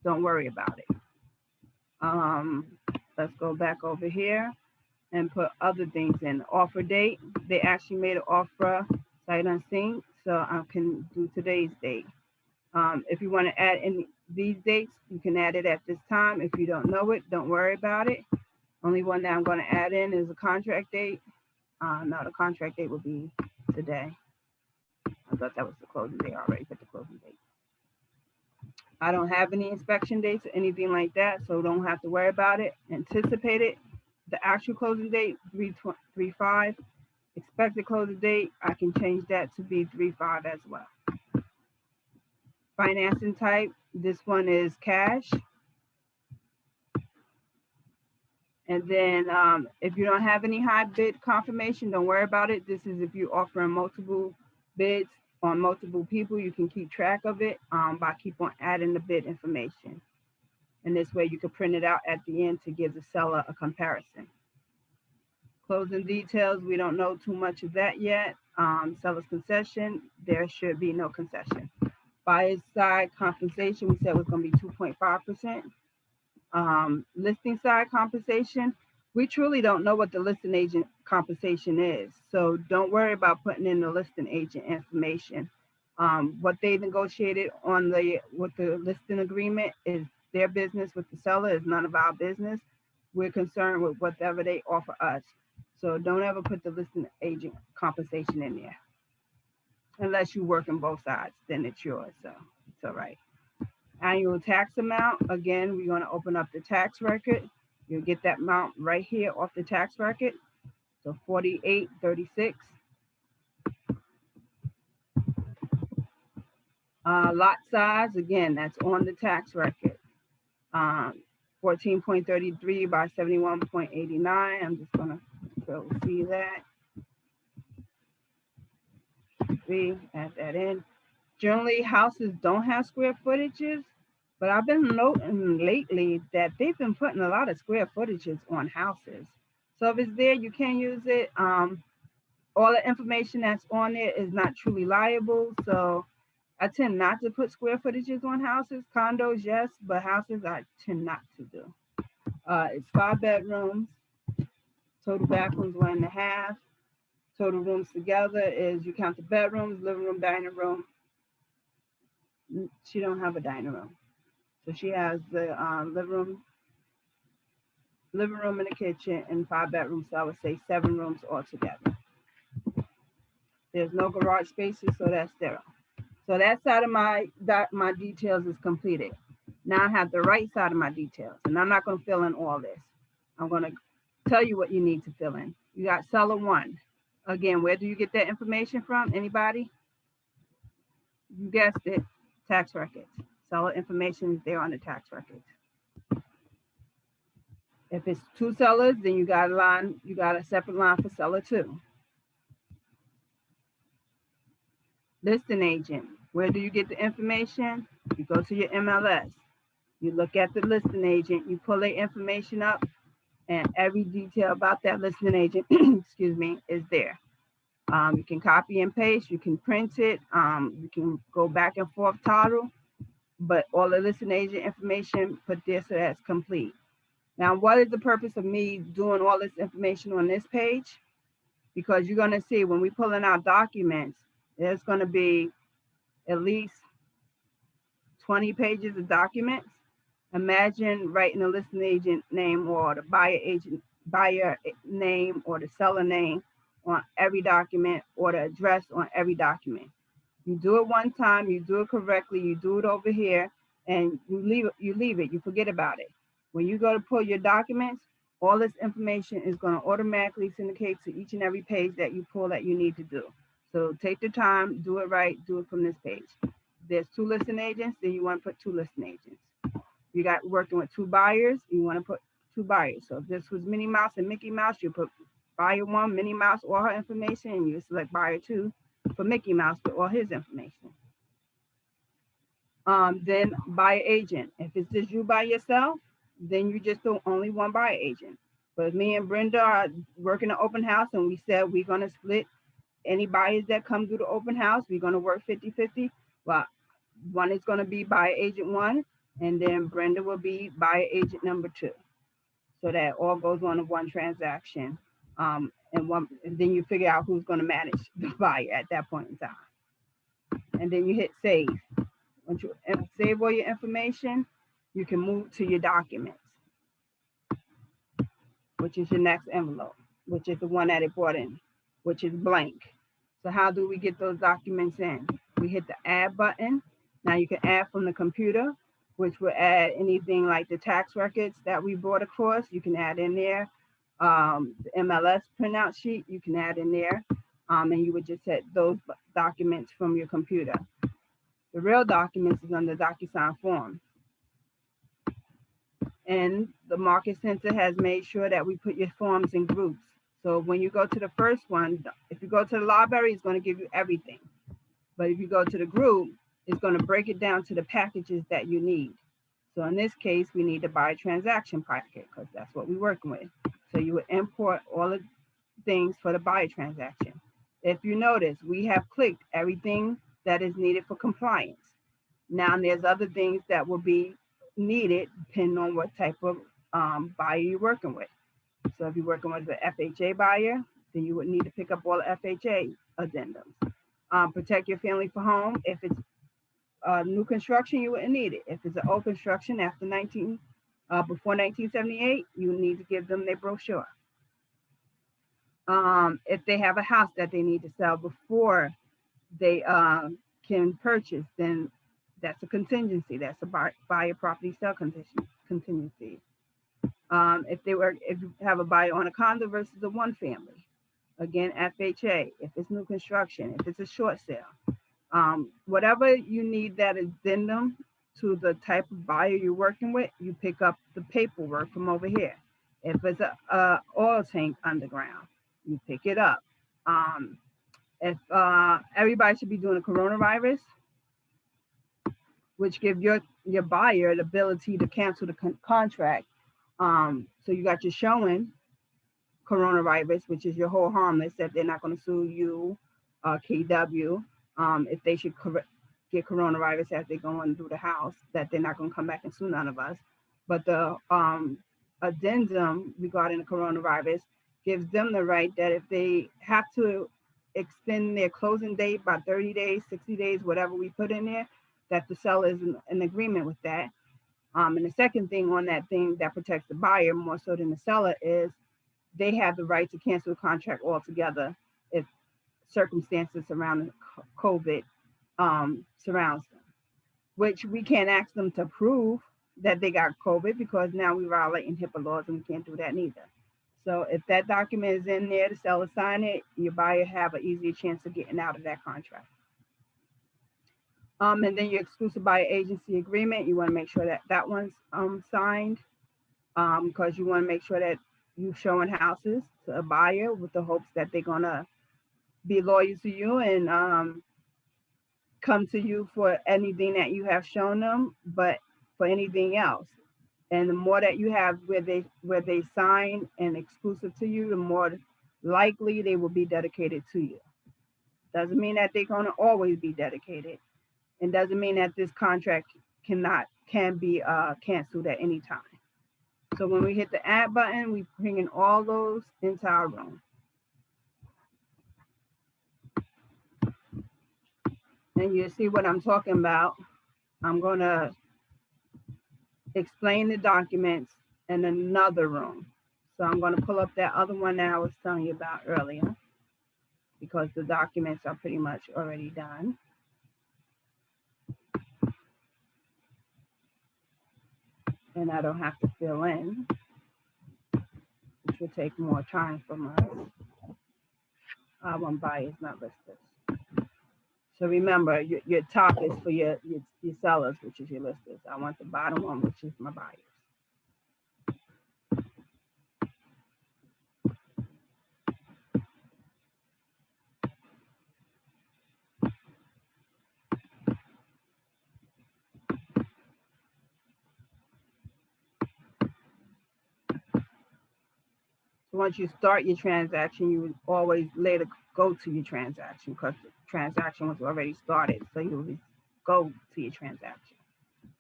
Don't worry about it. Let's go back over here. and put other things in. Offer date, they actually made an offer sight unseen, so I can do today's date. If you want to add any these dates, you can add it at this time. If you don't know it, don't worry about it. Only one that I'm going to add in is a contract date. No, the contract date will be today. I thought that was the closing date. I already put the closing date. I don't have any inspection dates or anything like that, so don't have to worry about it. Anticipate it. The actual closing date, 3/5. Expected closing date, I can change that to be 3/5 as well. Financing type, this one is cash. And then if you don't have any high bid confirmation, don't worry about it. This is if you're offering multiple bids on multiple people, you can keep track of it by keep on adding the bid information. And this way you can print it out at the end to give the seller a comparison. Closing details, we don't know too much of that yet. Seller's concession, there should be no concession. Buyer's side compensation, we said was going to be 2.5%. Listing side compensation, we truly don't know what the listing agent compensation is. So don't worry about putting in the listing agent information. What they negotiated with the listing agreement is their business with the seller, is none of our business. We're concerned with whatever they offer us. So don't ever put the listing agent compensation in there. Unless you work on both sides, then it's yours, so it's all right. Annual tax amount, again, we're going to open up the tax record. You'll get that amount right here off the tax record. So 4836. Lot size, again, that's on the tax record. 14.33 by 71.89. I'm just going to see that. Add that in. Generally, houses don't have square footages, but I've been noting lately that they've been putting a lot of square footages on houses. So if it's there, you can use it. All the information that's on it is not truly liable. So I tend not to put square footages on houses. Condos, yes, but houses I tend not to do. It's 5 bedrooms. Total bathrooms 1.5. Total rooms together is, you count the bedrooms, living room, dining room. She don't have a dining room. So she has the living room and the kitchen and 5 bedrooms. So I would say 7 rooms altogether. There's no garage spaces, so that's 0. So that side of my details is completed. Now I have the right side of my details, and I'm not going to fill in all this. I'm going to tell you what you need to fill in. You got seller 1. Again, where do you get that information from? Anybody? You guessed it. Tax records. Seller information is there on the tax records. If it's 2 sellers, then you got a separate line for seller 2. Listing agent. Where do you get the information? You go to your MLS. You look at the listing agent. You pull their information up, and every detail about that listing agent, excuse me, is there. You can copy and paste. You can print it. You can go back and forth title, but all the listing agent information put there so that's complete. Now, what is the purpose of me doing all this information on this page? Because you're going to see when we pull in our documents, there's going to be at least 20 pages of documents. Imagine writing a listing agent name or the buyer name or the seller name on every document or the address on every document. You do it one time, you do it correctly, you do it over here, and you leave it, you forget about it. When you go to pull your documents, all this information is going to automatically syndicate to each and every page that you pull that you need to do. So take the time, do it right, do it from this page. If there's 2 listing agents, then you want to put 2 listing agents. You got working with 2 buyers, you want to put 2 buyers. So if this was Minnie Mouse and Mickey Mouse, you put buyer 1, Minnie Mouse, all her information, and you select buyer 2 for Mickey Mouse with all his information. Then buyer agent. If it's just you by yourself, then you just do only 1 buyer agent. But me and Brenda are working an open house, and we said we're going to split any buyers that come through the open house. We're going to work 50-50. Well, one is going to be buyer agent 1, and then Brenda will be buyer agent number 2. so that it all goes on in one transaction. And then you figure out who's going to manage the buyer at that point in time. And then you hit save. Once you save all your information, you can move to your documents, which is your next envelope, which is the one that it brought in, which is blank. So how do we get those documents in? We hit the add button. Now you can add from the computer, which will add anything like the tax records that we brought across. You can add in there. The MLS printout sheet, you can add in there. And you would just hit those documents from your computer. The real documents is under DocuSign form. And the Market Center has made sure that we put your forms in groups. So when you go to the first one, if you go to the library, it's going to give you everything. But if you go to the group, it's going to break it down to the packages that you need. So in this case, we need to buy a transaction packet because that's what we're working with. So you would import all the things for the buyer transaction. If you notice, we have clicked everything that is needed for compliance. Now there's other things that will be needed depending on what type of buyer you're working with. So if you're working with an FHA buyer, then you would need to pick up all the FHA addendums. Protect your family for home. If it's new construction, you wouldn't need it. If it's an old construction after before 1978, you need to give them their brochure. If they have a house that they need to sell before they can purchase, then that's a contingency. That's a buyer property sale contingency. If you have a buyer on a condo versus a one family, again, FHA. If it's new construction, if it's a short sale, whatever you need that addendum to the type of buyer you're working with, you pick up the paperwork from over here. If it's a oil tank underground, you pick it up. If everybody should be doing a coronavirus, which give your buyer the ability to cancel the contract. So you got your showing coronavirus, which is your whole harmless, that they're not going to sue you, KW, if they should get coronavirus as they go in through the house, that they're not going to come back and sue none of us. But the addendum regarding the coronavirus gives them the right that if they have to extend their closing date by 30 days, 60 days, whatever we put in there, that the seller is in agreement with that. And the second thing on that thing that protects the buyer more so than the seller is they have the right to cancel the contract altogether if circumstances surrounding COVID surrounds them, which we can't ask them to prove that they got COVID because now we're violating HIPAA laws and we can't do that neither. So if that document is in there, the seller sign it, your buyer have an easier chance of getting out of that contract. And then your exclusive buyer agency agreement, you want to make sure that that one's signed because you want to make sure that you're showing houses to a buyer with the hopes that they're going to be loyal to you and come to you for anything that you have shown them, but for anything else. And the more that you have where they sign and exclusive to you, the more likely they will be dedicated to you. Doesn't mean that they're going to always be dedicated. And doesn't mean that this contract can be canceled at any time. So when we hit the add button, we bring in all those into our room. And you see what I'm talking about. I'm going to explain the documents in another room. So I'm going to pull up that other one that I was telling you about earlier because the documents are pretty much already done. And I don't have to fill in, which will take more time from us. One buyer is not listed. So remember, your top is for your sellers, which is your listers. I want the bottom one, which is my buyers. So once you start your transaction, you would always later go to your transaction because the transaction was already started. So you would go to your transaction.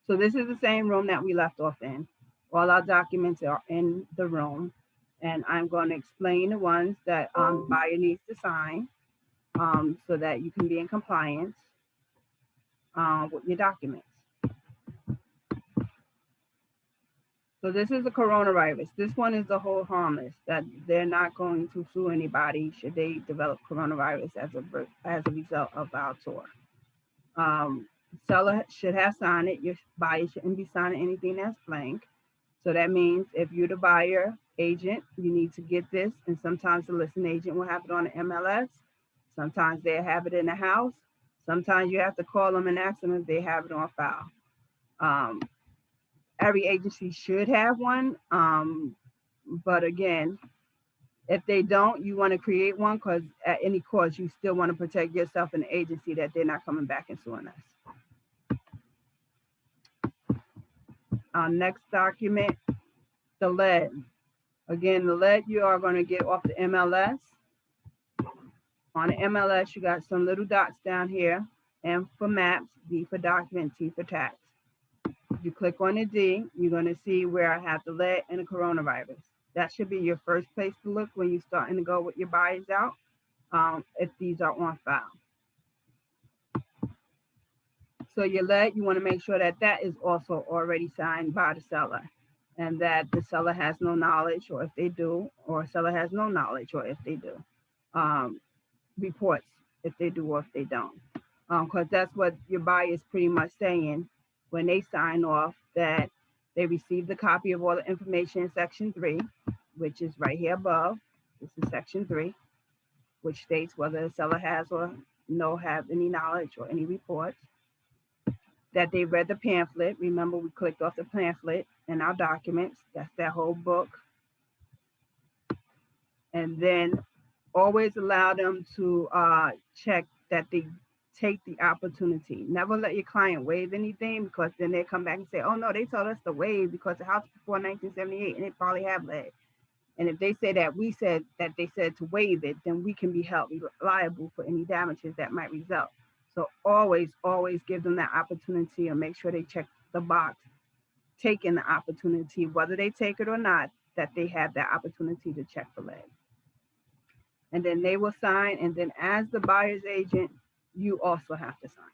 So this is the same room that we left off in. All our documents are in the room, and I'm going to explain the ones that the buyer needs to sign so that you can be in compliance with your documents. So this is the coronavirus. This one is the hold harmless, that they're not going to sue anybody should they develop coronavirus as a result of our tour. Seller should have signed it. Your buyer shouldn't be signing anything that's blank. So that means if you're the buyer agent, you need to get this. And sometimes the listing agent will have it on the MLS. Sometimes they have it in the house. Sometimes you have to call them and ask them if they have it on file. Every agency should have one. But again, if they don't, you want to create one because at any cost, you still want to protect yourself and the agency that they're not coming back and suing us. Our next document, the lead. Again, the lead you are going to get off the MLS. On the MLS, you got some little dots down here. M for maps, D for document, T for tax. You click on the D, you're going to see where I have the lead and the coronavirus. That should be your first place to look when you're starting to go with your buyers out, if these are on file. So your lead, you want to make sure that that is also already signed by the seller and that the seller has no knowledge, or if they do, or seller has no knowledge, or if they do. Reports if they do or if they don't. Because that's what your buyer is pretty much saying when they sign off, that they received a copy of all the information in section 3, which is right here above. This is section 3, which states whether the seller has or no have any knowledge or any reports. That they read the pamphlet. Remember, we clicked off the pamphlet in our documents. That's that whole book. And then always allow them to check that they take the opportunity. Never let your client waive anything, because then they come back and say, oh no, they told us to waive because the house before 1978 and it probably have lead. And if they say that we said that they said to waive it, then we can be held liable for any damages that might result. So always give them that opportunity, and make sure they check the box, taking the opportunity, whether they take it or not, that they have that opportunity to check for lead. And then they will sign, and then as the buyer's agent, you also have to sign.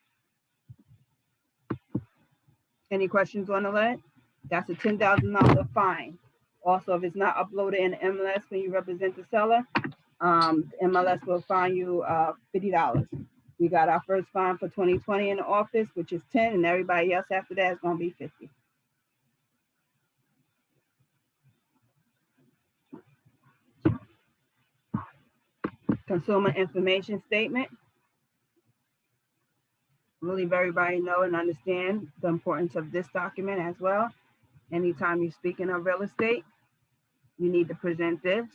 Any questions on the lead? That's a $10,000 fine. Also, if it's not uploaded in the MLS when you represent the seller, the MLS will fine you $50. We got our first fine for 2020 in the office, which is 10, and everybody else after that is going to be 50. Consumer information statement. Really, everybody know and understand the importance of this document as well. Anytime you're speaking of real estate, you need to present this.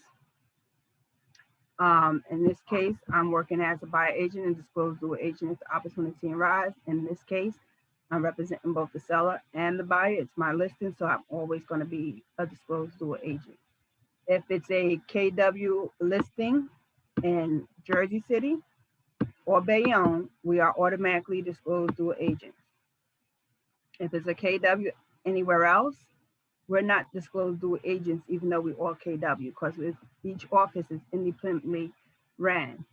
In this case, I'm working as a buyer agent and disclosed dual agent if the opportunity arises. In this case, I'm representing both the seller and the buyer. It's my listing, so I'm always going to be a disclosed dual agent. If it's a KW listing in Jersey City or Bayonne, we are automatically disclosed dual agents. If it's a KW anywhere else, we're not disclosed dual agents, even though we all KW, because each office is independently ran.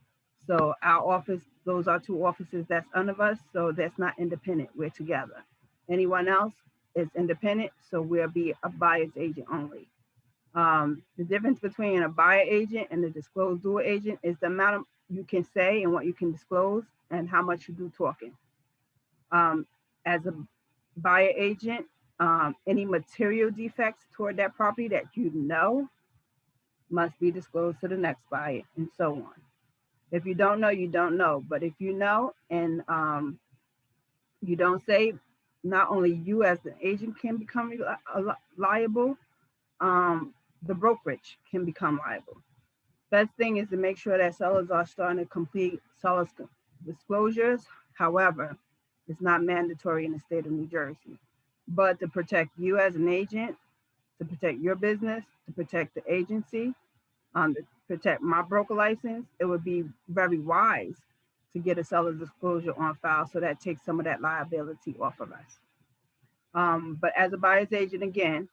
So our office, those are 2 offices that's under us, so that's not independent, we're together. Anyone else is independent, so we'll be a buyer's agent only. The difference between a buyer agent and the disclosed dual agent is the amount of you can say and what you can disclose and how much you do talking. As a buyer agent, any material defects toward that property that you know must be disclosed to the next buyer, and so on. If you don't know, you don't know. But if you know and you don't say, not only you as the agent can become liable, the brokerage can become liable. Best thing is to make sure that sellers are starting to complete sellers disclosures. However, it's not mandatory in the state of New Jersey. But to protect you as an agent, to protect your business, to protect the agency, to protect my broker license, it would be very wise to get a seller's disclosure on file, so that takes some of that liability off of us. But as a buyer's agent, again,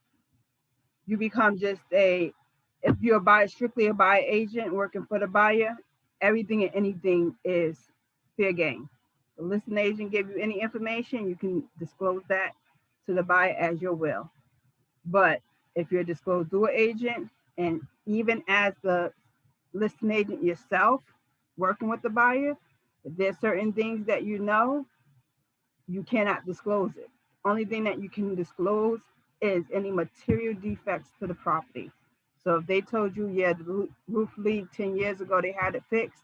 you become just if you're a buyer, strictly a buyer agent working for the buyer, everything and anything is fair game. The listing agent give you any information, you can disclose that to the buyer as your will. But if you're a disclosed dual agent, and even as the listing agent yourself working with the buyer, if there's certain things that you know, you cannot disclose it. Only thing that you can disclose is any material defects to the property. So if they told you, yeah, the roof leaked 10 years ago, they had it fixed,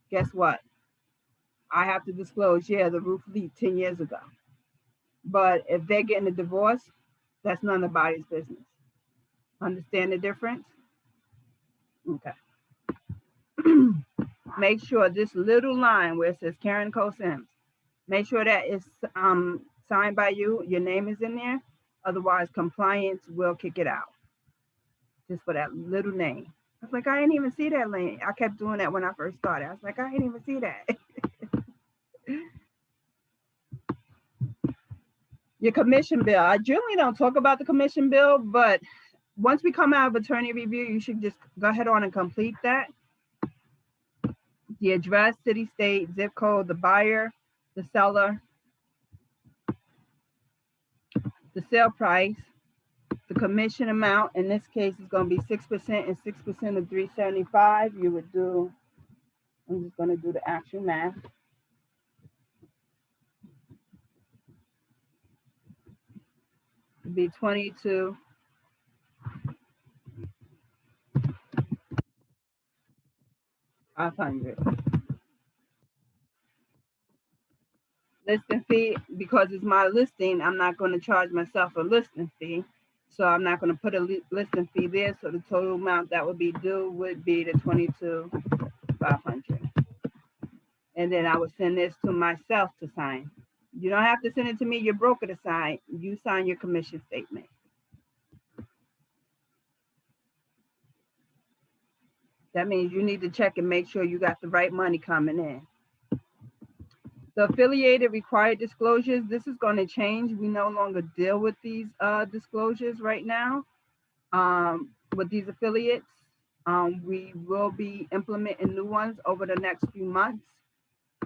guess what? I have to disclose, yeah, the roof leaked 10 years ago. But if they're getting a divorce, that's none of the buyer's business. Understand the difference? Okay. Make sure this little line where it says Karen Cole Sims, make sure that is signed by you, your name is in there. Otherwise, compliance will kick it out. Just for that little name. I was like, I didn't even see that lane. I kept doing that when I first started. I was like, I didn't even see that. Your commission bill. I generally don't talk about the commission bill, but once we come out of attorney review, you should just go ahead on and complete that. The address, city, state, zip code, the buyer, the seller, the sale price, the commission amount. In this case, is going to be 6% and 6% of 375. You would do, I'm just going to do the actual math. It'd be 22. $500. Listing fee, because it's my listing, I'm not going to charge myself a listing fee. So I'm not going to put a listing fee there. So the total amount that would be due would be the $22,500. And then I would send this to myself to sign. You don't have to send it to me, your broker to sign. You sign your commission statement. That means you need to check and make sure you got the right money coming in. The affiliated required disclosures, this is going to change. We no longer deal with these disclosures right now with these affiliates. We will be implementing new ones over the next few months.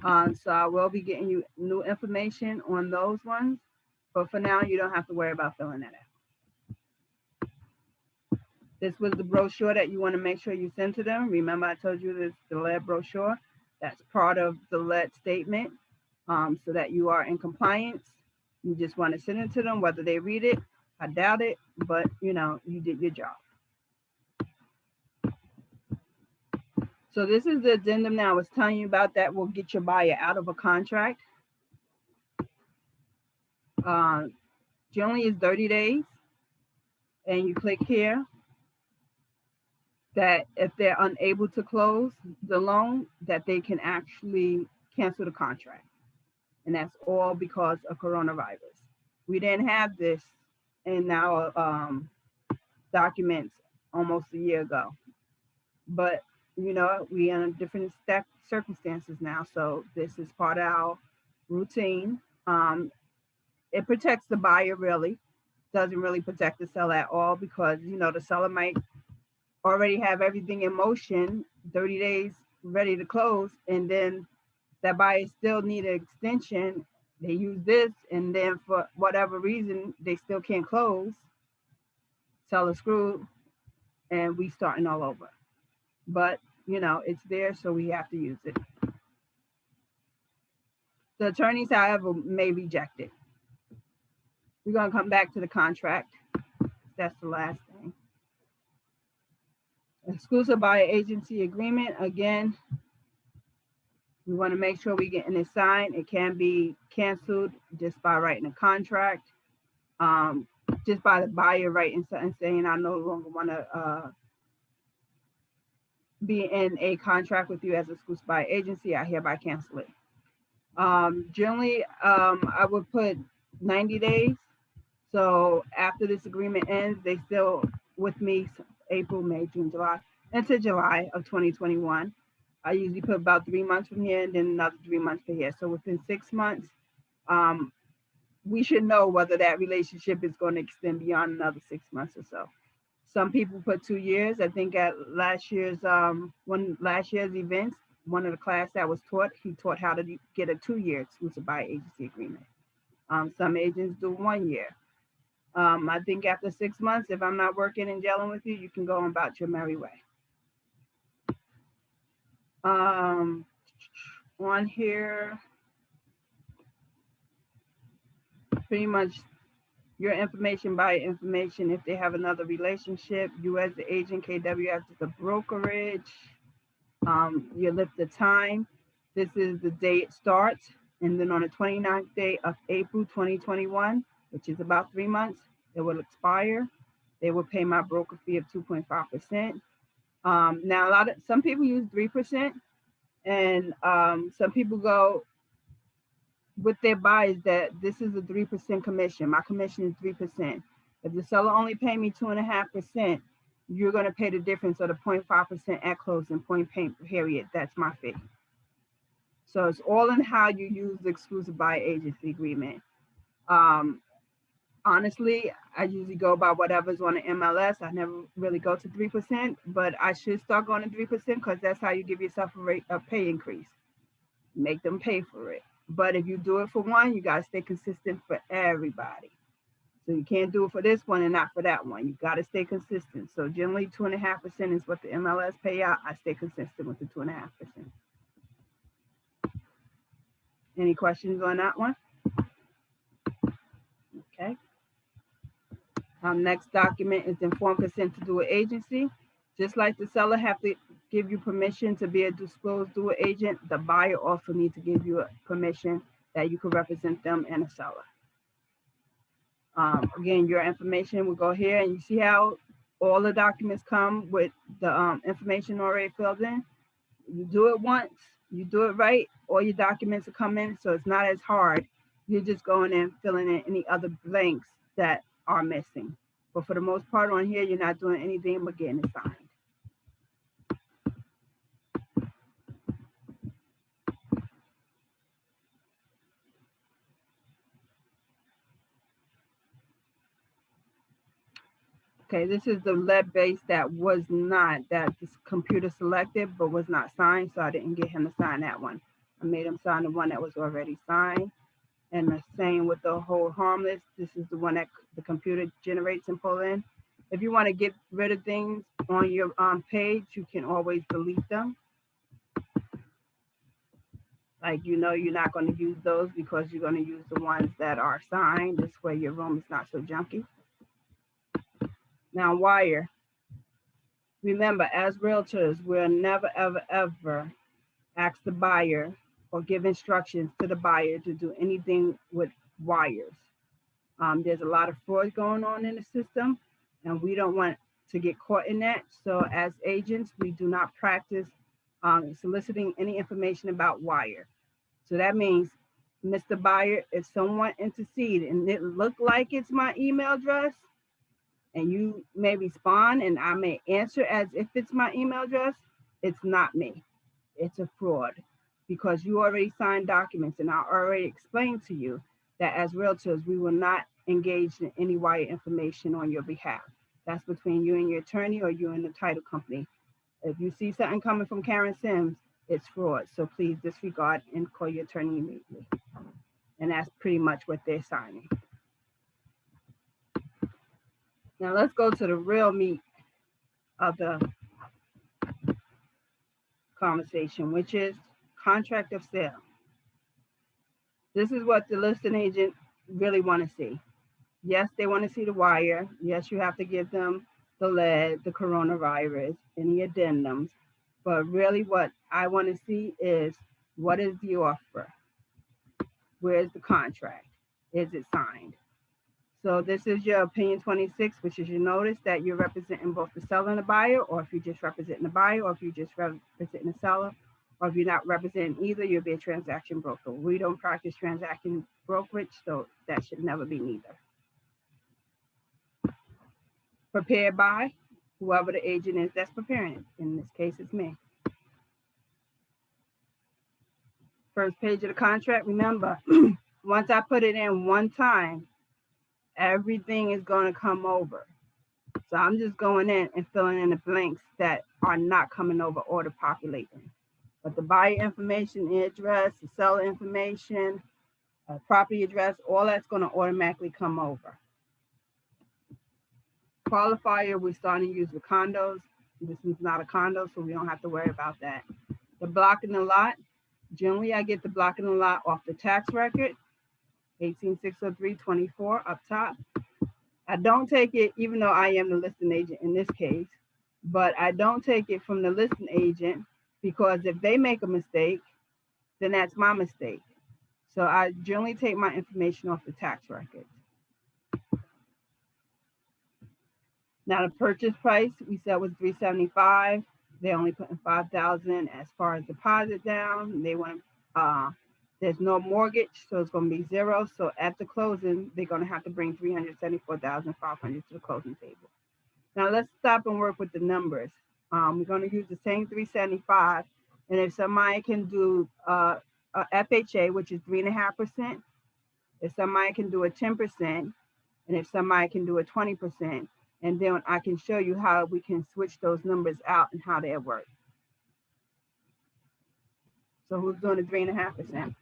So I will be getting you new information on those ones. But for now, you don't have to worry about filling that out. This was the brochure that you want to make sure you send to them. Remember, I told you this the lead brochure. That's part of the lead statement. So that you are in compliance. You just want to send it to them, whether they read it. I doubt it, but you know, you did your job. So this is the addendum now I was telling you about that will get your buyer out of a contract. Generally is 30 days. And you click here that if they're unable to close the loan, that they can actually cancel the contract. And that's all because of coronavirus. We didn't have this in our documents almost a year ago. But, you know, we are in different circumstances now. So this is part of our routine. It protects the buyer really. Doesn't really protect the seller at all because, you know, the seller might already have everything in motion, 30 days ready to close, and then that buyer still need an extension. They use this, and then for whatever reason, they still can't close. Seller screwed, and we starting all over. But, you know, it's there, so we have to use it. The attorneys, however, may reject it. We're going to come back to the contract. That's the last thing. Exclusive buyer agency agreement. Again, we want to make sure we're getting it signed. It can be canceled just by writing a contract, just by the buyer writing something saying, I no longer want to be in a contract with you as exclusive buyer agency. I hereby cancel it. Generally, I would put 90 days. So after this agreement ends, they still with me April, May, June, July, into July of 2021. I usually put about 3 months from here and then another 3 months from here. So within 6 months, we should know whether that relationship is going to extend beyond another 6 months or so. Some people put 2 years. I think at last year's events, one of the class that was taught, he taught how to get a 2-year exclusive buyer agency agreement. Some agents do 1 year. I think after 6 months, if I'm not working and gelling with you, you can go on about your merry way. On here, pretty much your information by information. If they have another relationship, you as the agent, KWF is the brokerage. You list the time. This is the day it starts. And then on the 29th day of April 2021, which is about 3 months, it will expire. They will pay my broker fee of 2.5%. Now, some people use 3%, and some people go with their buyers that this is a 3% commission. My commission is 3%. If the seller only pay me 2.5%, you're going to pay the difference of the 0.5% at closing, point period. That's my fee. So it's all in how you use the exclusive buyer agency agreement. Honestly, I usually go by whatever's on the MLS. I never really go to 3%, but I should start going to 3% because that's how you give yourself a pay increase. Make them pay for it. But if you do it for one, you got to stay consistent for everybody. So you can't do it for this one and not for that one. You got to stay consistent. So generally 2.5% is what the MLS pay out. I stay consistent with the 2.5%. Any questions on that one? Okay. Next document is informed consent to do an agency. Just like the seller have to give you permission to be a disclosed dual agent, the buyer also needs to give you permission that you can represent them and a seller. Again, your information will go here, and you see how all the documents come with the information already filled in. You do it once, you do it right, all your documents will come in, so it's not as hard. You're just going in, filling in any other blanks that are missing. But for the most part on here, you're not doing anything but getting it signed. Okay, this is the lead base that this computer selected but was not signed, so I didn't get him to sign that one. I made him sign the one that was already signed. And the same with the hold harmless. This is the one that the computer generates and pull in. If you want to get rid of things on your page, you can always delete them. Like, you're not going to use those because you're going to use the ones that are signed. This way your room is not so junky. Now, wire. Remember, as realtors, we'll never, ever, ever ask the buyer or give instructions to the buyer to do anything with wires. There's a lot of fraud going on in the system, and we don't want to get caught in that. So as agents, we do not practice soliciting any information about wire. So that means, Mr. Buyer, if someone intercede and it look like it's my email address, and you may respond and I may answer as if it's my email address, it's not me. It's a fraud, because you already signed documents, and I already explained to you that as realtors, we will not engage in any wire information on your behalf. That's between you and your attorney or you and the title company. If you see something coming from Karen Sims, it's fraud. So please disregard and call your attorney immediately. And that's pretty much what they're signing. Now let's go to the real meat of the conversation, which is contract of sale. This is what the listing agent really want to see. Yes, they want to see the wire. Yes, you have to give them the lead, the coronavirus, any addendums. But really what I want to see is, what is the offer? Where's the contract? Is it signed? So this is your opinion 26, which is your notice that you're representing both the seller and the buyer, or if you're just representing the buyer, or if you're just representing the seller, or if you're not representing either, you'll be a transaction broker. We don't practice transaction brokerage, so that should never be neither. Prepared by whoever the agent is that's preparing it. In this case, it's me. First page of the contract, remember, once I put it in one time, everything is going to come over. So I'm just going in and filling in the blanks that are not coming over order populating. But the buyer information, the address, the seller information, property address, all that's going to automatically come over. Qualifier, we're starting to use with condos. This is not a condo, so we don't have to worry about that. The block in the lot, generally I get the block in the lot off the tax record, 1860324 up top. I don't take it, even though I am the listing agent in this case, but I don't take it from the listing agent because if they make a mistake, then that's my mistake. So I generally take my information off the tax record. Now the purchase price we said was $375. They're only putting $5,000 as far as deposit down. They want there's no mortgage, so it's going to be zero. So at the closing, they're going to have to bring $374,500 to the closing table. Now let's stop and work with the numbers. We're going to use the same $375, and if somebody can do a FHA, which is 3.5%, if somebody can do a 10%, and if somebody can do a 20%, and then I can show you how we can switch those numbers out and how they work. So who's doing the 3.5%?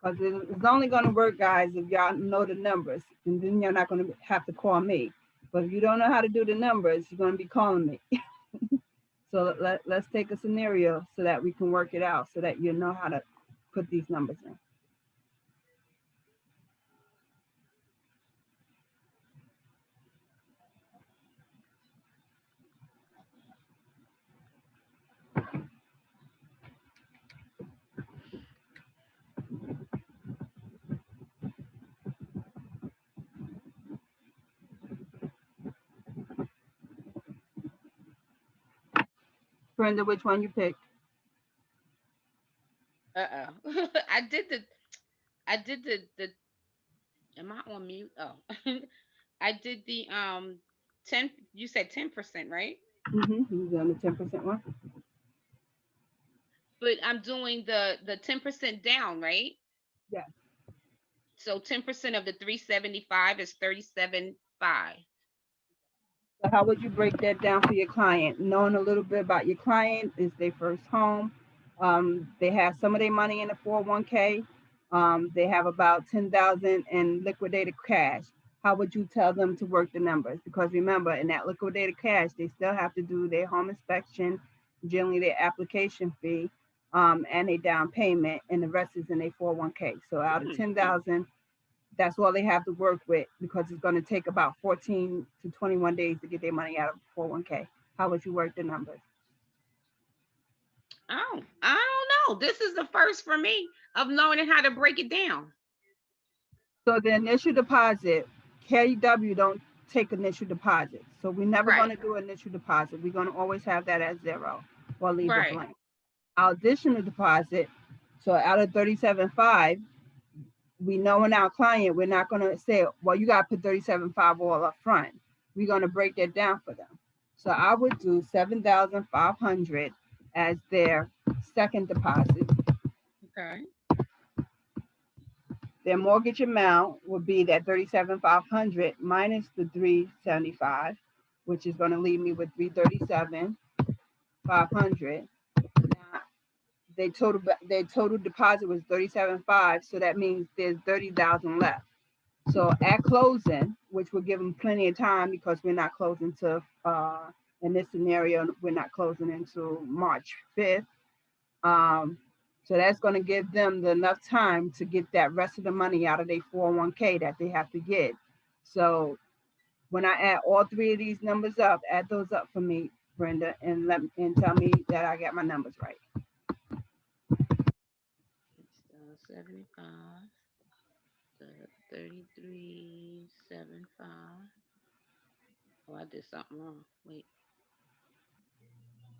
Because it's only going to work, guys, if y'all know the numbers, and then you're not going to have to call me. But if you don't know how to do the numbers, you're going to be calling me. So let's take a scenario so that we can work it out so that you know how to put these numbers in. Brenda, which one you picked? Uh-oh. I did the am I on mute? Oh. I did the 10, you said 10%, right? You're doing the 10% one? But I'm doing the 10% down, right? Yes. So 10% of the 375 is 37.5. So how would you break that down for your client? Knowing a little bit about your client, is their first home. They have some of their money in the 401k. They have about 10,000 in liquidated cash. How would you tell them to work the numbers? Because remember, in that liquidated cash, they still have to do their home inspection, generally their application fee, and a down payment, and the rest is in their 401k. So out of 10,000, that's all they have to work with because it's going to take about 14 to 21 days to get their money out of 401k. How would you work the numbers? Oh, I don't know. This is the first for me of learning how to break it down. So the initial deposit, KW don't take initial deposit. So we're never going to do initial deposit. We're going to always have that at zero or leave it blank. Our additional deposit, so out of 37.5, we know in our client, we're not going to say, well, you got to put 37.5 all up front. We're going to break that down for them. So I would do 7,500 as their second deposit. Okay. Their mortgage amount would be that 37,500 minus the 375, which is going to leave me with 337,500. Now, their total deposit was 37.5, so that means there's 30,000 left. So at closing, which will give them plenty of time because we're not closing to in this scenario, we're not closing until March 5th. So that's going to give them enough time to get that rest of the money out of their 401k that they have to get. So when I add all three of these numbers up, add those up for me, Brenda, and tell me that I got my numbers right. 75, 33.75. Oh, I did something wrong. Wait.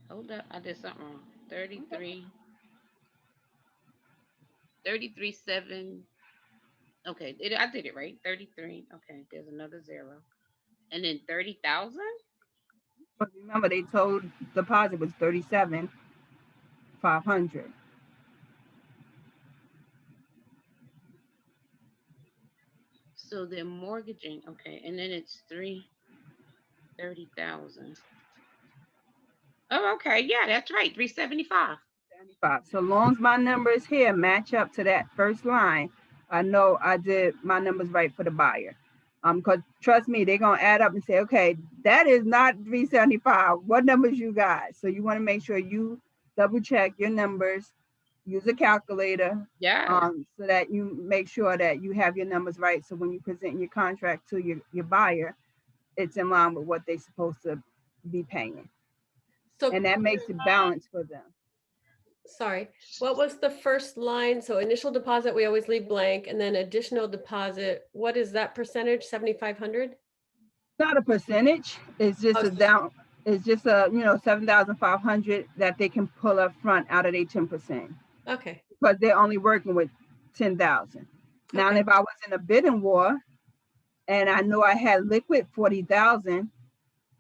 Hold up. I did something wrong. 33.7. Okay, I did it right. 33. Okay, there's another zero. And then 30,000? But remember, they told deposit was 37,500. So they're mortgaging, okay, and then it's 330,000. Oh, okay, yeah, that's right, 375. 75. So long as my numbers here match up to that first line, I know I did my numbers right for the buyer. Because trust me, they're gonna add up and say, okay, that is not 375. What numbers you got? So you want to make sure you double check your numbers, use a calculator, Yes. so that you make sure that you have your numbers right. So when you present your contract to your buyer, it's in line with what they're supposed to be paying. So, And that makes it balanced for them. sorry, what was the first line? So initial deposit, we always leave blank, and then additional deposit, what is that percentage? 7,500? Not a percentage. It's just Oh, a down. It's just a 7,500 that they can pull up front out of their 10% okay, because they're only working with 10,000. Now, okay, if I was in a bidding war and I know I had liquid 40,000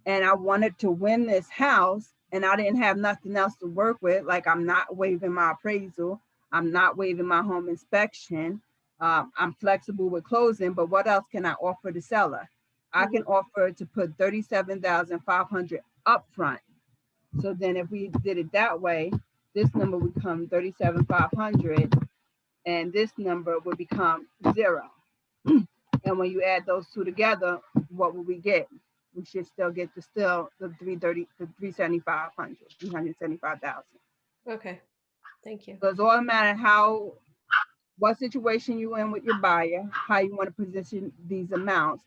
and I wanted to win this house and I didn't have nothing else to work with, like I'm not waiving my appraisal, I'm not waiving my home inspection, I'm flexible with closing, but what else can I offer the seller? I can offer to put 37,500 up front. So then if we did it that way, this number would become 37,500 and this number would become 0. And when you add those two together, what will we get? We should still get the 330, the 375,000. okay. Thank you. So it's all a matter what situation you in with your buyer, how you want to position these amounts.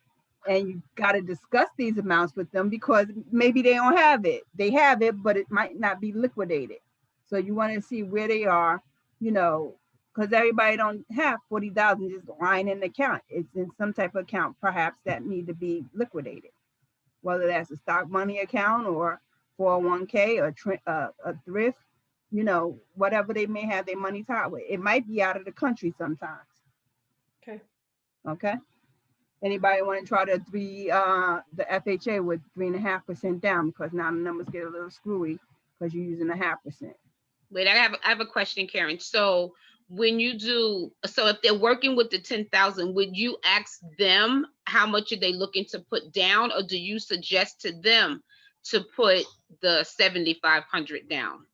And you got to discuss these amounts with them because maybe they don't have it. They have it, but it might not be liquidated. So you want to see where they are, because everybody don't have 40,000 just lying in the account. It's in some type of account, perhaps that need to be liquidated, whether that's a stock money account or 401k or a thrift, whatever they may have their money tied with. It might be out of the country sometimes. Okay. Okay. Anybody want to try the FHA with 3.5% down because now the numbers get a little screwy because you're using 0.5%. Wait, I have a question, Karen. So when you do, so if they're working with the 10,000, would you ask them how much are they looking to put down, or do you suggest to them to put the 7,500 down?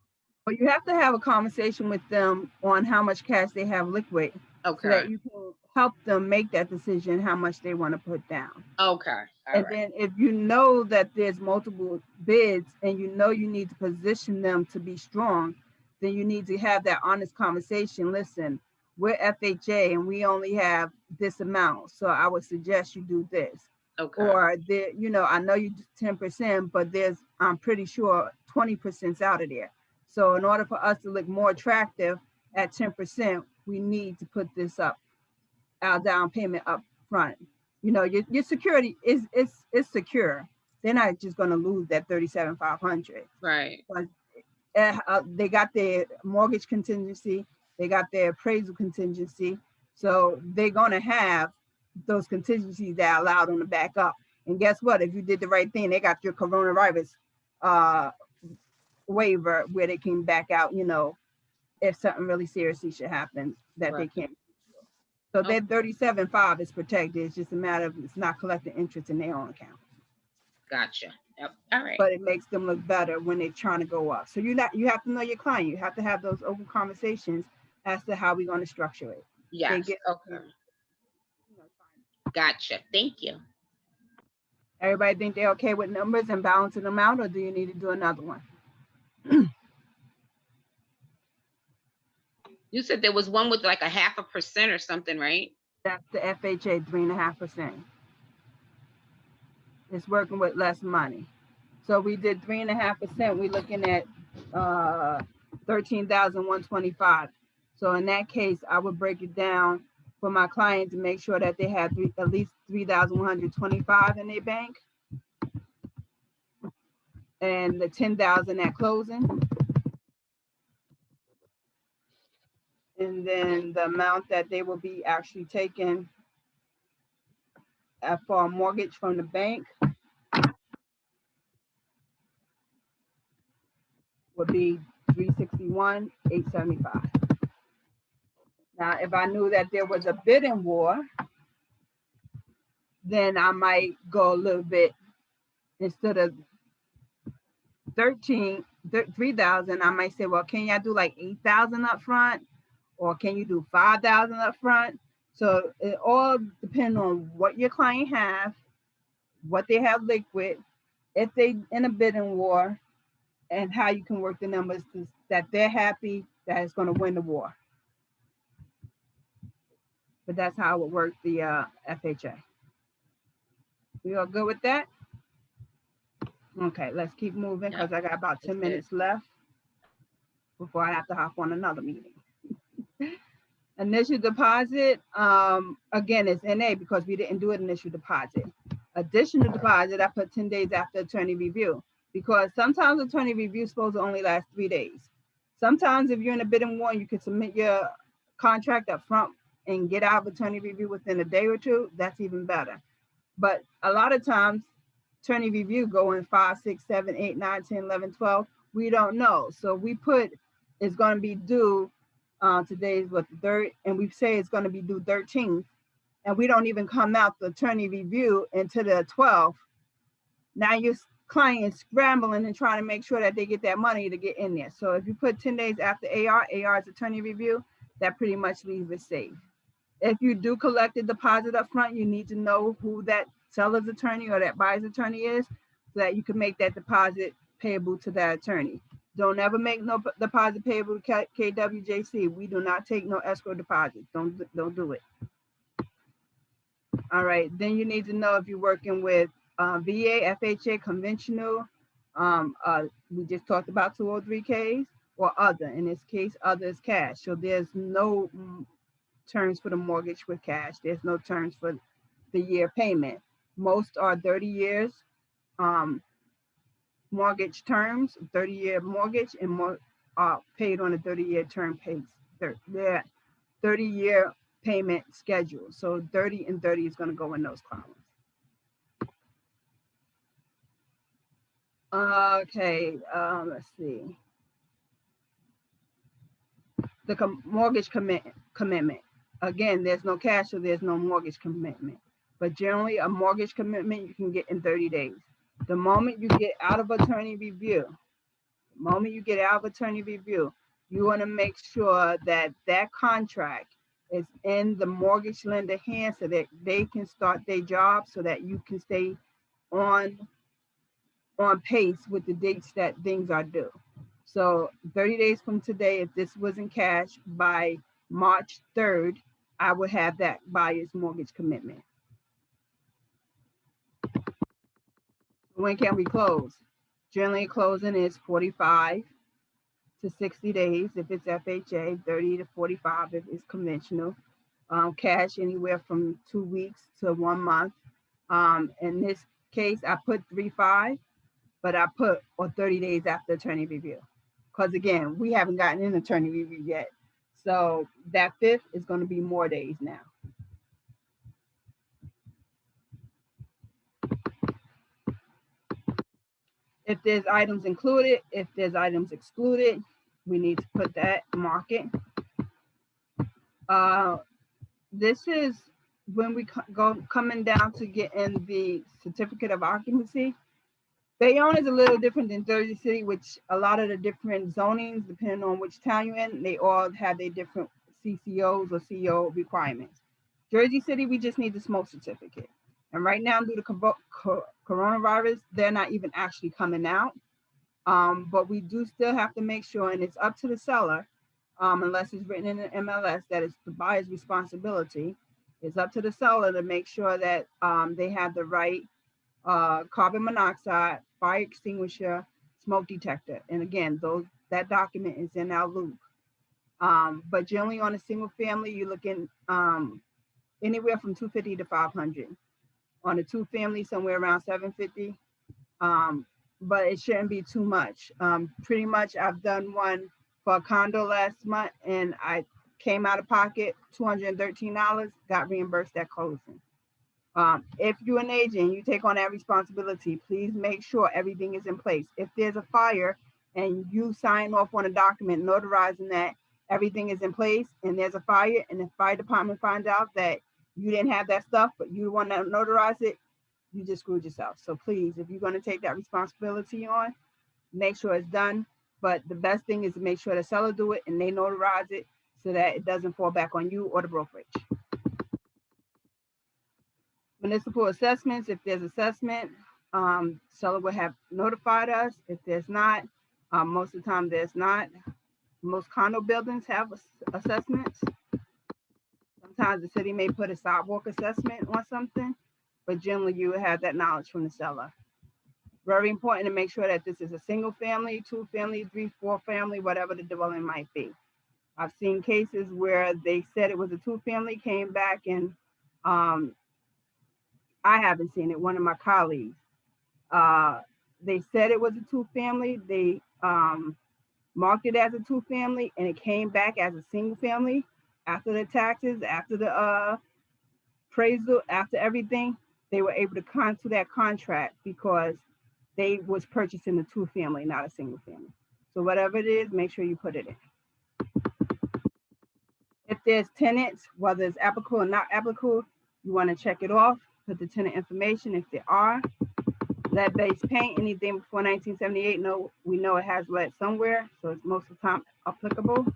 But you have to have a conversation with them on how much cash they have liquid, so Okay. that you can help them make that decision how much they want to put down. Okay. And then if you know that there's multiple bids and you know you need to position them to be strong, then you need to have that honest conversation. Listen, we're FHA and we only have this amount, so I would suggest you do this. Okay. Or I know you do 10%, but I'm pretty sure 20%'s out of there. So in order for us to look more attractive at 10%, we need to put this up, our down payment up front. Your security is secure. They're not just going to lose that 37,500. Right. But they got their mortgage contingency, they got their appraisal contingency, so they're going to have those contingencies that allowed them to back up. And guess what? If you did the right thing, they got your coronavirus waiver where they can back out. If something really seriously should happen that Right. they can't. So that 37.5 is protected. It's just a matter of it's not collecting interest in their own account. Gotcha. Yep. All right. But it makes them look better when they're trying to go up. So you have to know your client. You have to have those open conversations as to how we're going to structure it. Yes. Okay. Gotcha. Thank you. Everybody think they're okay with numbers and balancing them out, or do you need to do another one? You said there was one with like 0.5% or something, right? That's the FHA, 3.5%. It's working with less money. So we did 3.5%. We're looking at 13,125. So in that case, I would break it down for my client to make sure that they have at least 3,125 in their bank, and the 10,000 at closing. And then the amount that they will be actually taking for a mortgage from the bank would be 361,875. Now, if I knew that there was a bidding war then I might go a little bit, instead of 3,000, I might say, well, can y'all do like 8,000 up front? Or can you do 5,000 up front? So it all depends on what your client have, what they have liquid, if they in a bidding war, and how you can work the numbers that they're happy that it's going to win the war. But that's how it would work the FHA. We all good with that? Okay, let's keep moving because I got about 10 minutes left before I have to hop on another meeting. Initial deposit, again, it's NA because we didn't do an initial deposit. Additional deposit, I put 10 days after attorney review, because sometimes attorney review is supposed to only last 3 days. Sometimes if you're in a bidding war, you can submit your contract up front and get out of attorney review within a day or two. That's even better. But a lot of times, attorney review go in 5, 6, 7, 8, 9, 10, 11, 12. We don't know. So we put it's going to be due, today's what, the 3rd, and we say it's going to be due 13th, and we don't even come out the attorney review until the 12th. Now your client is scrambling and trying to make sure that they get that money to get in there. So if you put 10 days after AR's attorney review, that pretty much leaves it safe. If you do collect a deposit up front, you need to know who that seller's attorney or that buyer's attorney is, so that you can make that deposit payable to that attorney. Don't ever make no deposit payable to KWJC. We do not take no escrow deposits. Don't do it. All right. Then you need to know if you're working with VA, FHA, conventional. We just talked about 203Ks or other. In this case, other is cash. So there's no terms for the mortgage with cash. There's no terms for the year payment. Most are 30 years mortgage terms, 30-year mortgage, and more paid on a 30-year term pays. Their 30-year payment schedule. So 30 and 30 is going to go in those columns. Okay, let's see. The mortgage commitment. Again, there's no cash, so there's no mortgage commitment. But generally, a mortgage commitment you can get in 30 days. The moment you get out of attorney review, you want to make sure that that contract is in the mortgage lender hands so that they can start their job, so that you can stay on pace with the dates that things are due. So 30 days from today, if this wasn't cash, by March 3rd, I would have that buyer's mortgage commitment. When can we close? Generally, closing is 45 to 60 days if it's FHA, 30 to 45 if it's conventional. Cash anywhere from 2 weeks to 1 month. In this case, I put 3-5, but I put 30 days after attorney review. Because again, we haven't gotten an attorney review yet. So that 5th is going to be more days now. If there's items included, if there's items excluded, we need to put that, mark it. This is when we coming down to getting the certificate of occupancy. Bayonne is a little different than Jersey City, which a lot of the different zonings, depending on which town you're in, they all have their different CCOs or CO requirements. Jersey City, we just need the smoke certificate. And right now, due to coronavirus, they're not even actually coming out. But we do still have to make sure, and it's up to the seller, unless it's written in the MLS, that it's the buyer's responsibility. It's up to the seller to make sure that they have the right carbon monoxide, fire extinguisher, smoke detector. And again, that document is in our loop. But generally on a single family, you're looking anywhere from $250 to $500. On a 2 family, somewhere around $750. But it shouldn't be too much. Pretty much I've done one for a condo last month and I came out of pocket $213, got reimbursed at closing. If you're an agent, you take on that responsibility, please make sure everything is in place. If there's a fire and you sign off on a document notarizing that everything is in place and there's a fire and the fire department finds out that you didn't have that stuff, but you want to notarize it, you just screwed yourself. So please, if you're going to take that responsibility on, make sure it's done. But the best thing is to make sure the seller do it and they notarize it so that it doesn't fall back on you or the brokerage. Municipal assessments, if there's assessment, seller will have notified us. If there's not, most of the time there's not. Most condo buildings have assessments. Sometimes the city may put a sidewalk assessment on something, but generally you will have that knowledge from the seller. Very important to make sure that this is a single family, 2 family, 3, 4 family, whatever the dwelling might be. I've seen cases where they said it was a 2 family, came back and I haven't seen it, one of my colleagues. They said it was a 2 family. They marked it as a 2 family and it came back as a single family after the taxes, after the appraisal, after everything. They were able to cancel that contract because they was purchasing a 2 family, not a single family. So whatever it is, make sure you put it in. If there's tenants, whether it's applicable or not applicable, you want to check it off, put the tenant information if there are. Lead-based paint, anything before 1978, no, we know it has lead somewhere, so it's most of the time applicable.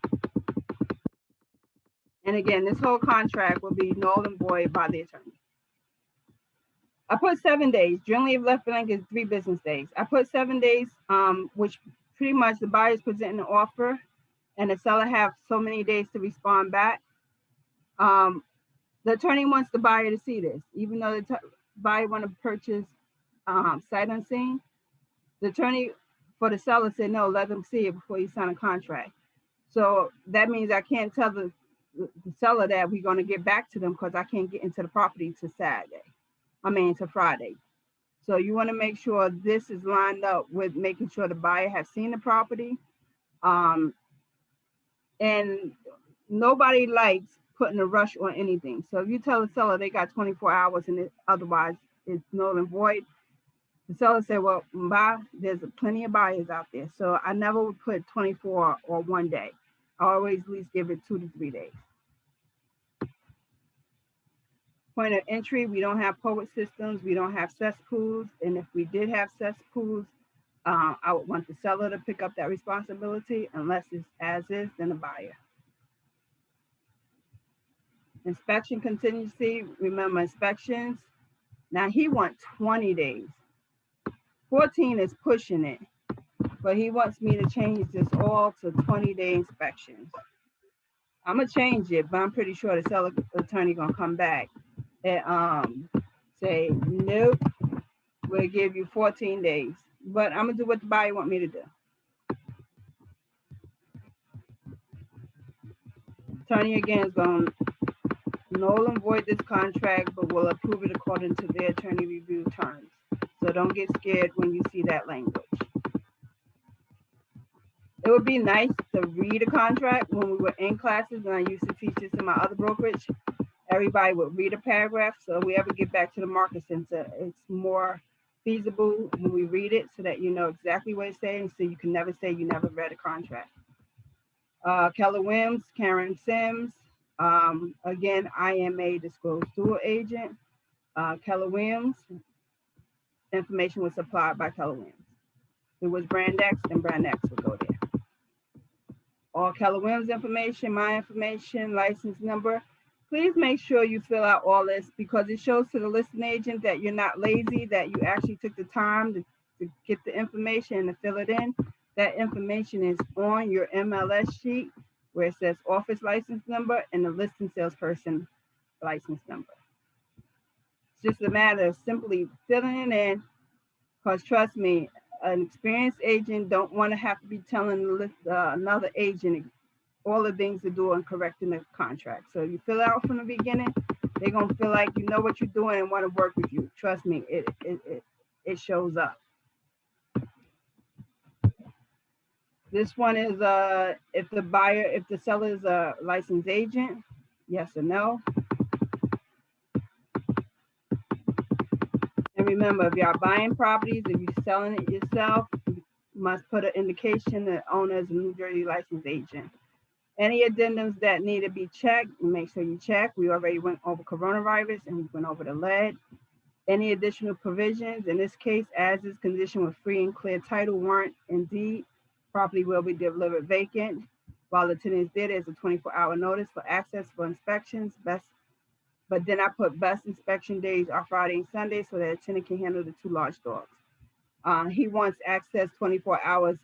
And again, this whole contract will be null and void by the attorney. I put 7 days. Generally, if left blank is 3 business days. I put 7 days, which pretty much the buyer is presenting an offer and the seller have so many days to respond back. The attorney wants the buyer to see this, even though the buyer want to purchase sight unseen. The attorney for the seller said, no, let them see it before you sign a contract. So that means I can't tell the seller that we're going to get back to them because I can't get into the property to Friday. So you want to make sure this is lined up with making sure the buyer has seen the property. And nobody likes putting a rush on anything. So if you tell the seller they got 24 hours and otherwise it's null and void, the seller said, well, there's plenty of buyers out there. So I never would put 24 or 1 day. I always at least give it 2 to 3 days. Point of entry, we don't have poet systems. We don't have cesspools. And if we did have cesspools, I would want the seller to pick up that responsibility. Unless it's as is, then the buyer. Inspection contingency, remember inspections. Now he wants 20 days. 14 is pushing it, but he wants me to change this all to 20-day inspections. I'm gonna change it, but I'm pretty sure the seller attorney gonna come back and say, nope, we'll give you 14 days. But I'm gonna do what the buyer want me to do. Attorney again is gonna null and void this contract, but will approve it according to their attorney review terms. So don't get scared when you see that language. It would be nice to read a contract. When we were in classes, and I used to teach this in my other brokerage, everybody would read a paragraph. So if we ever get back to the market center, it's more feasible when we read it so that you know exactly what it's saying, so you can never say you never read a contract. Keller Williams, Karen Sims. Again, I am a disclosed dual agent. Keller Williams, information was supplied by Keller Williams. If it was Brand X, then Brand X would go there. All Keller Williams information, my information, license number. Please make sure you fill out all this because it shows to the listing agent that you're not lazy, that you actually took the time to get the information and to fill it in. That information is on your MLS sheet where it says office license number and the listing salesperson license number. It's just a matter of simply filling it in because trust me, an experienced agent don't want to have to be telling another agent all the things to do and correcting the contract. So if you fill out from the beginning, they're going to feel like you know what you're doing and want to work with you. Trust me, it shows up. This one is if the seller is a licensed agent, yes or no. And remember, if you are buying properties, if you're selling it yourself, you must put an indication that owner is a New Jersey licensed agent. Any addendums that need to be checked, make sure you check. We already went over coronavirus and we went over the lead. Any additional provisions, in this case, as is condition with free and clear title warrant indeed, property will be delivered vacant. While the tenant did is a 24-hour notice for access for inspections. But then I put best inspection days are Friday and Sunday so that a tenant can handle the 2 large dogs. He wants access 24 hours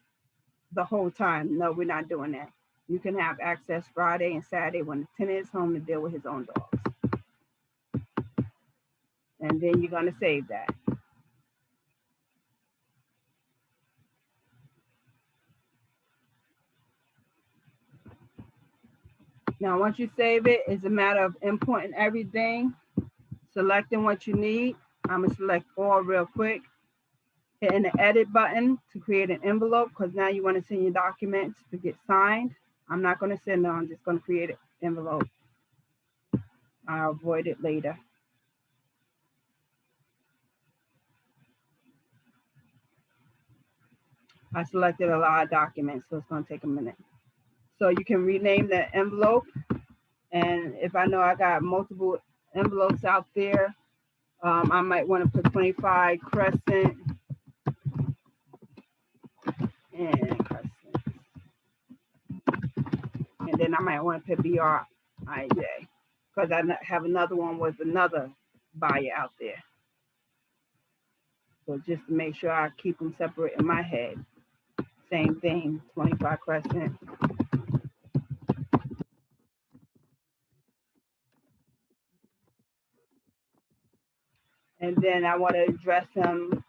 the whole time. No, we're not doing that. You can have access Friday and Saturday when the tenant is home to deal with his own dogs. And then you're going to save that. Now, once you save it, it's a matter of importing everything, selecting what you need. I'm going to select all real quick. Hitting the edit button to create an envelope because now you want to send your documents to get signed. I'm not going to send them. I'm just going to create an envelope. I'll avoid it later. I selected a lot of documents, so it's going to take a minute. So you can rename the envelope. And if I know I got multiple envelopes out there, I might want to put 25 Crescent and Crescent. And then I might want to put BRIJ because I have another one with another buyer out there. So just to make sure I keep them separate in my head. Same thing, 25 Crescent. And then I want to address them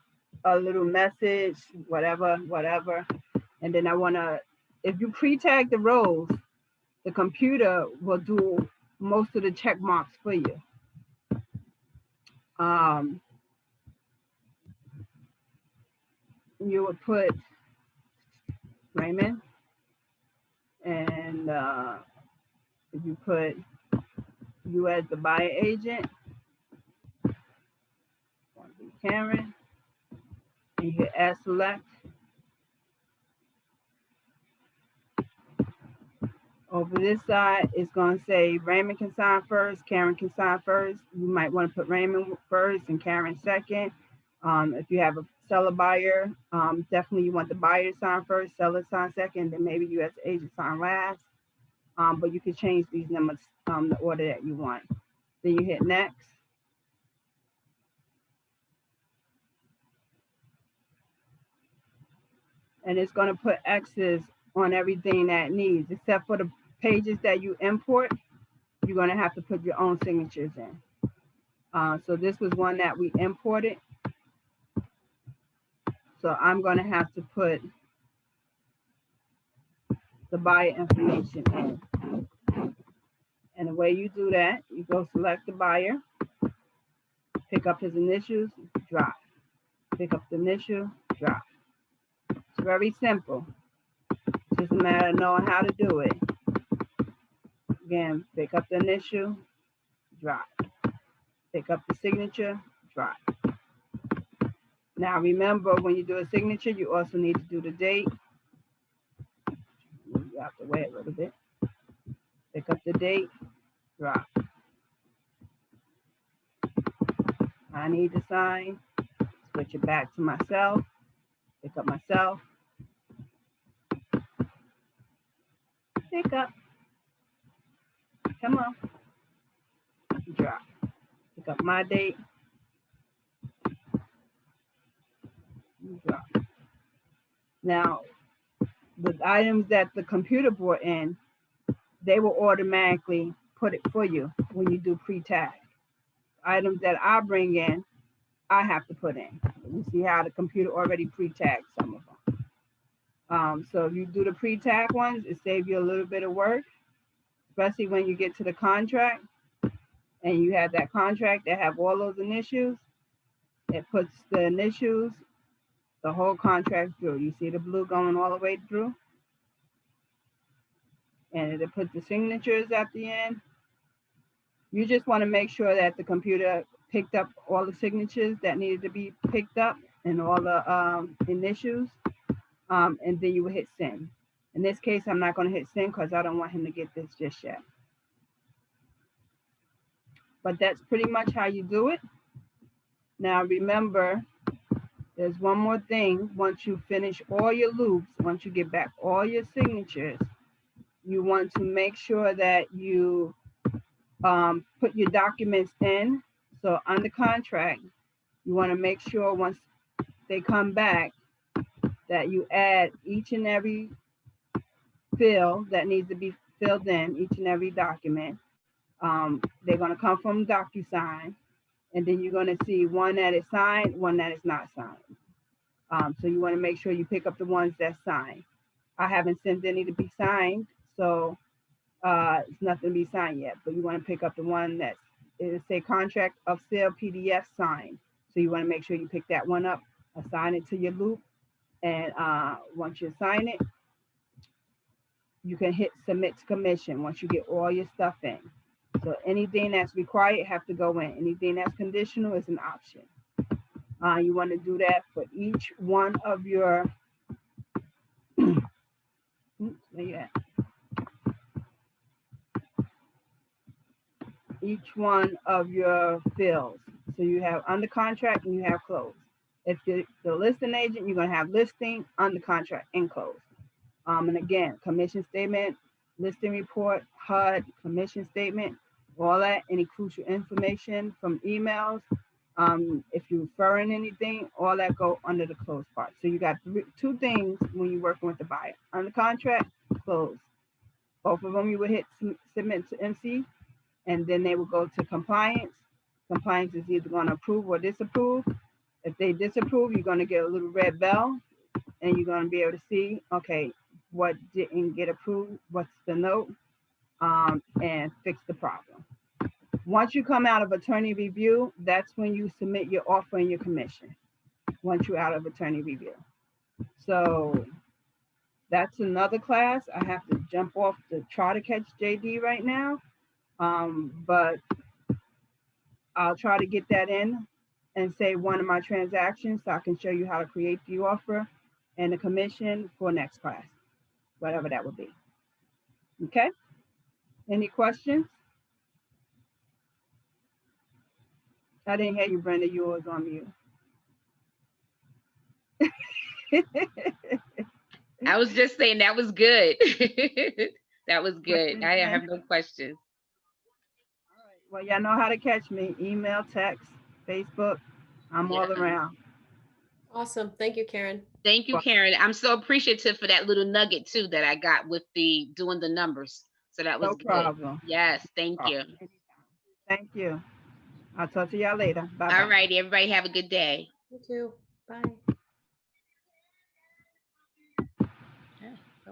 a little message, whatever. And then I want to, if you pre-tag the rows, the computer will do most of the check marks for you. You would put Raymond, and if you put you as the buyer agent, Karen, and you hit add select. Over this side, it's going to say Raymond can sign first, Karen can sign first. You might want to put Raymond first and Karen second. If you have a seller buyer, definitely you want the buyer to sign first, seller sign second, then maybe you as the agent sign last. But you can change these numbers the order that you want. Then you hit next. And it's going to put X's on everything that it needs, except for the pages that you import, you're going to have to put your own signatures in. So this was one that we imported. So I'm going to have to put the buyer information in. And the way you do that, you go select the buyer, pick up his initials, drop. Pick up the initial, drop. It's very simple. It's just a matter of knowing how to do it. Again, pick up the initial, drop. Pick up the signature, drop. Now remember, when you do a signature, you also need to do the date. You have to wait a little bit. Pick up the date, drop. I need to sign. Switch it back to myself. Pick up myself. Pick up. Come on. Drop. Pick up my date. Drop. Now, the items that the computer brought in, they will automatically put it for you when you do pre-tag. Items that I bring in, I have to put in. You see how the computer already pre-tagged some of them. So if you do the pre-tag ones, it saves you a little bit of work, especially when you get to the contract and you have that contract that have all those initials. It puts the initials, the whole contract through. You see the blue going all the way through? And it puts the signatures at the end. You just want to make sure that the computer picked up all the signatures that needed to be picked up and all the initials. And then you will hit send. In this case, I'm not going to hit send because I don't want him to get this just yet. But that's pretty much how you do it. Now remember, there's one more thing. Once you finish all your loops, once you get back all your signatures, you want to make sure that you put your documents in. So on the contract, you want to make sure once they come back that you add each and every field that needs to be filled in, each and every document. They're going to come from DocuSign, and then you're going to see one that is signed, one that is not signed. So you want to make sure you pick up the ones that's signed. I haven't sent any to be signed, so it's nothing to be signed yet, but you want to pick up the one that's, it say contract of sale PDF signed. So you want to make sure you pick that one up, assign it to your loop, and once you assign it, you can hit submit to commission once you get all your stuff in. So anything that's required have to go in. Anything that's conditional is an option. You want to do that for each one of your oops, where you at? Each one of your fields. So you have under contract and you have closed. If you're the listing agent, you're going to have listing, under contract, and closed. And again, commission statement, listing report, HUD, commission statement, all that, any crucial information from emails. If you're referring anything, all that go under the closed part. So you got two things when you're working with the buyer: under contract, closed. Both of them you would hit submit to MC, and then they will go to compliance. Compliance is either going to approve or disapprove. If they disapprove, you're going to get a little red bell, and you're going to be able to see, okay, what didn't get approved, what's the note, and fix the problem. Once you come out of attorney review, that's when you submit your offer and your commission, once you're out of attorney review. So that's another class. I have to jump off to try to catch JD right now, but I'll try to get that in and say one of my transactions so I can show you how to create the offer and the commission for next class, whatever that would be. Okay? Any questions? I didn't hear you, Brenda. You was on mute. I was just saying that was good. That was good. I have no questions. All right. Well, y'all know how to catch me. Email, text, Facebook. I'm all around. Awesome. Thank you, Karen. Thank you, Karen. I'm so appreciative for that little nugget too that I got with the doing the numbers. So that was No good. problem. Yes, thank you. Thank you. I'll talk to y'all later. Bye-bye. All right, everybody have a good day. You too. Bye.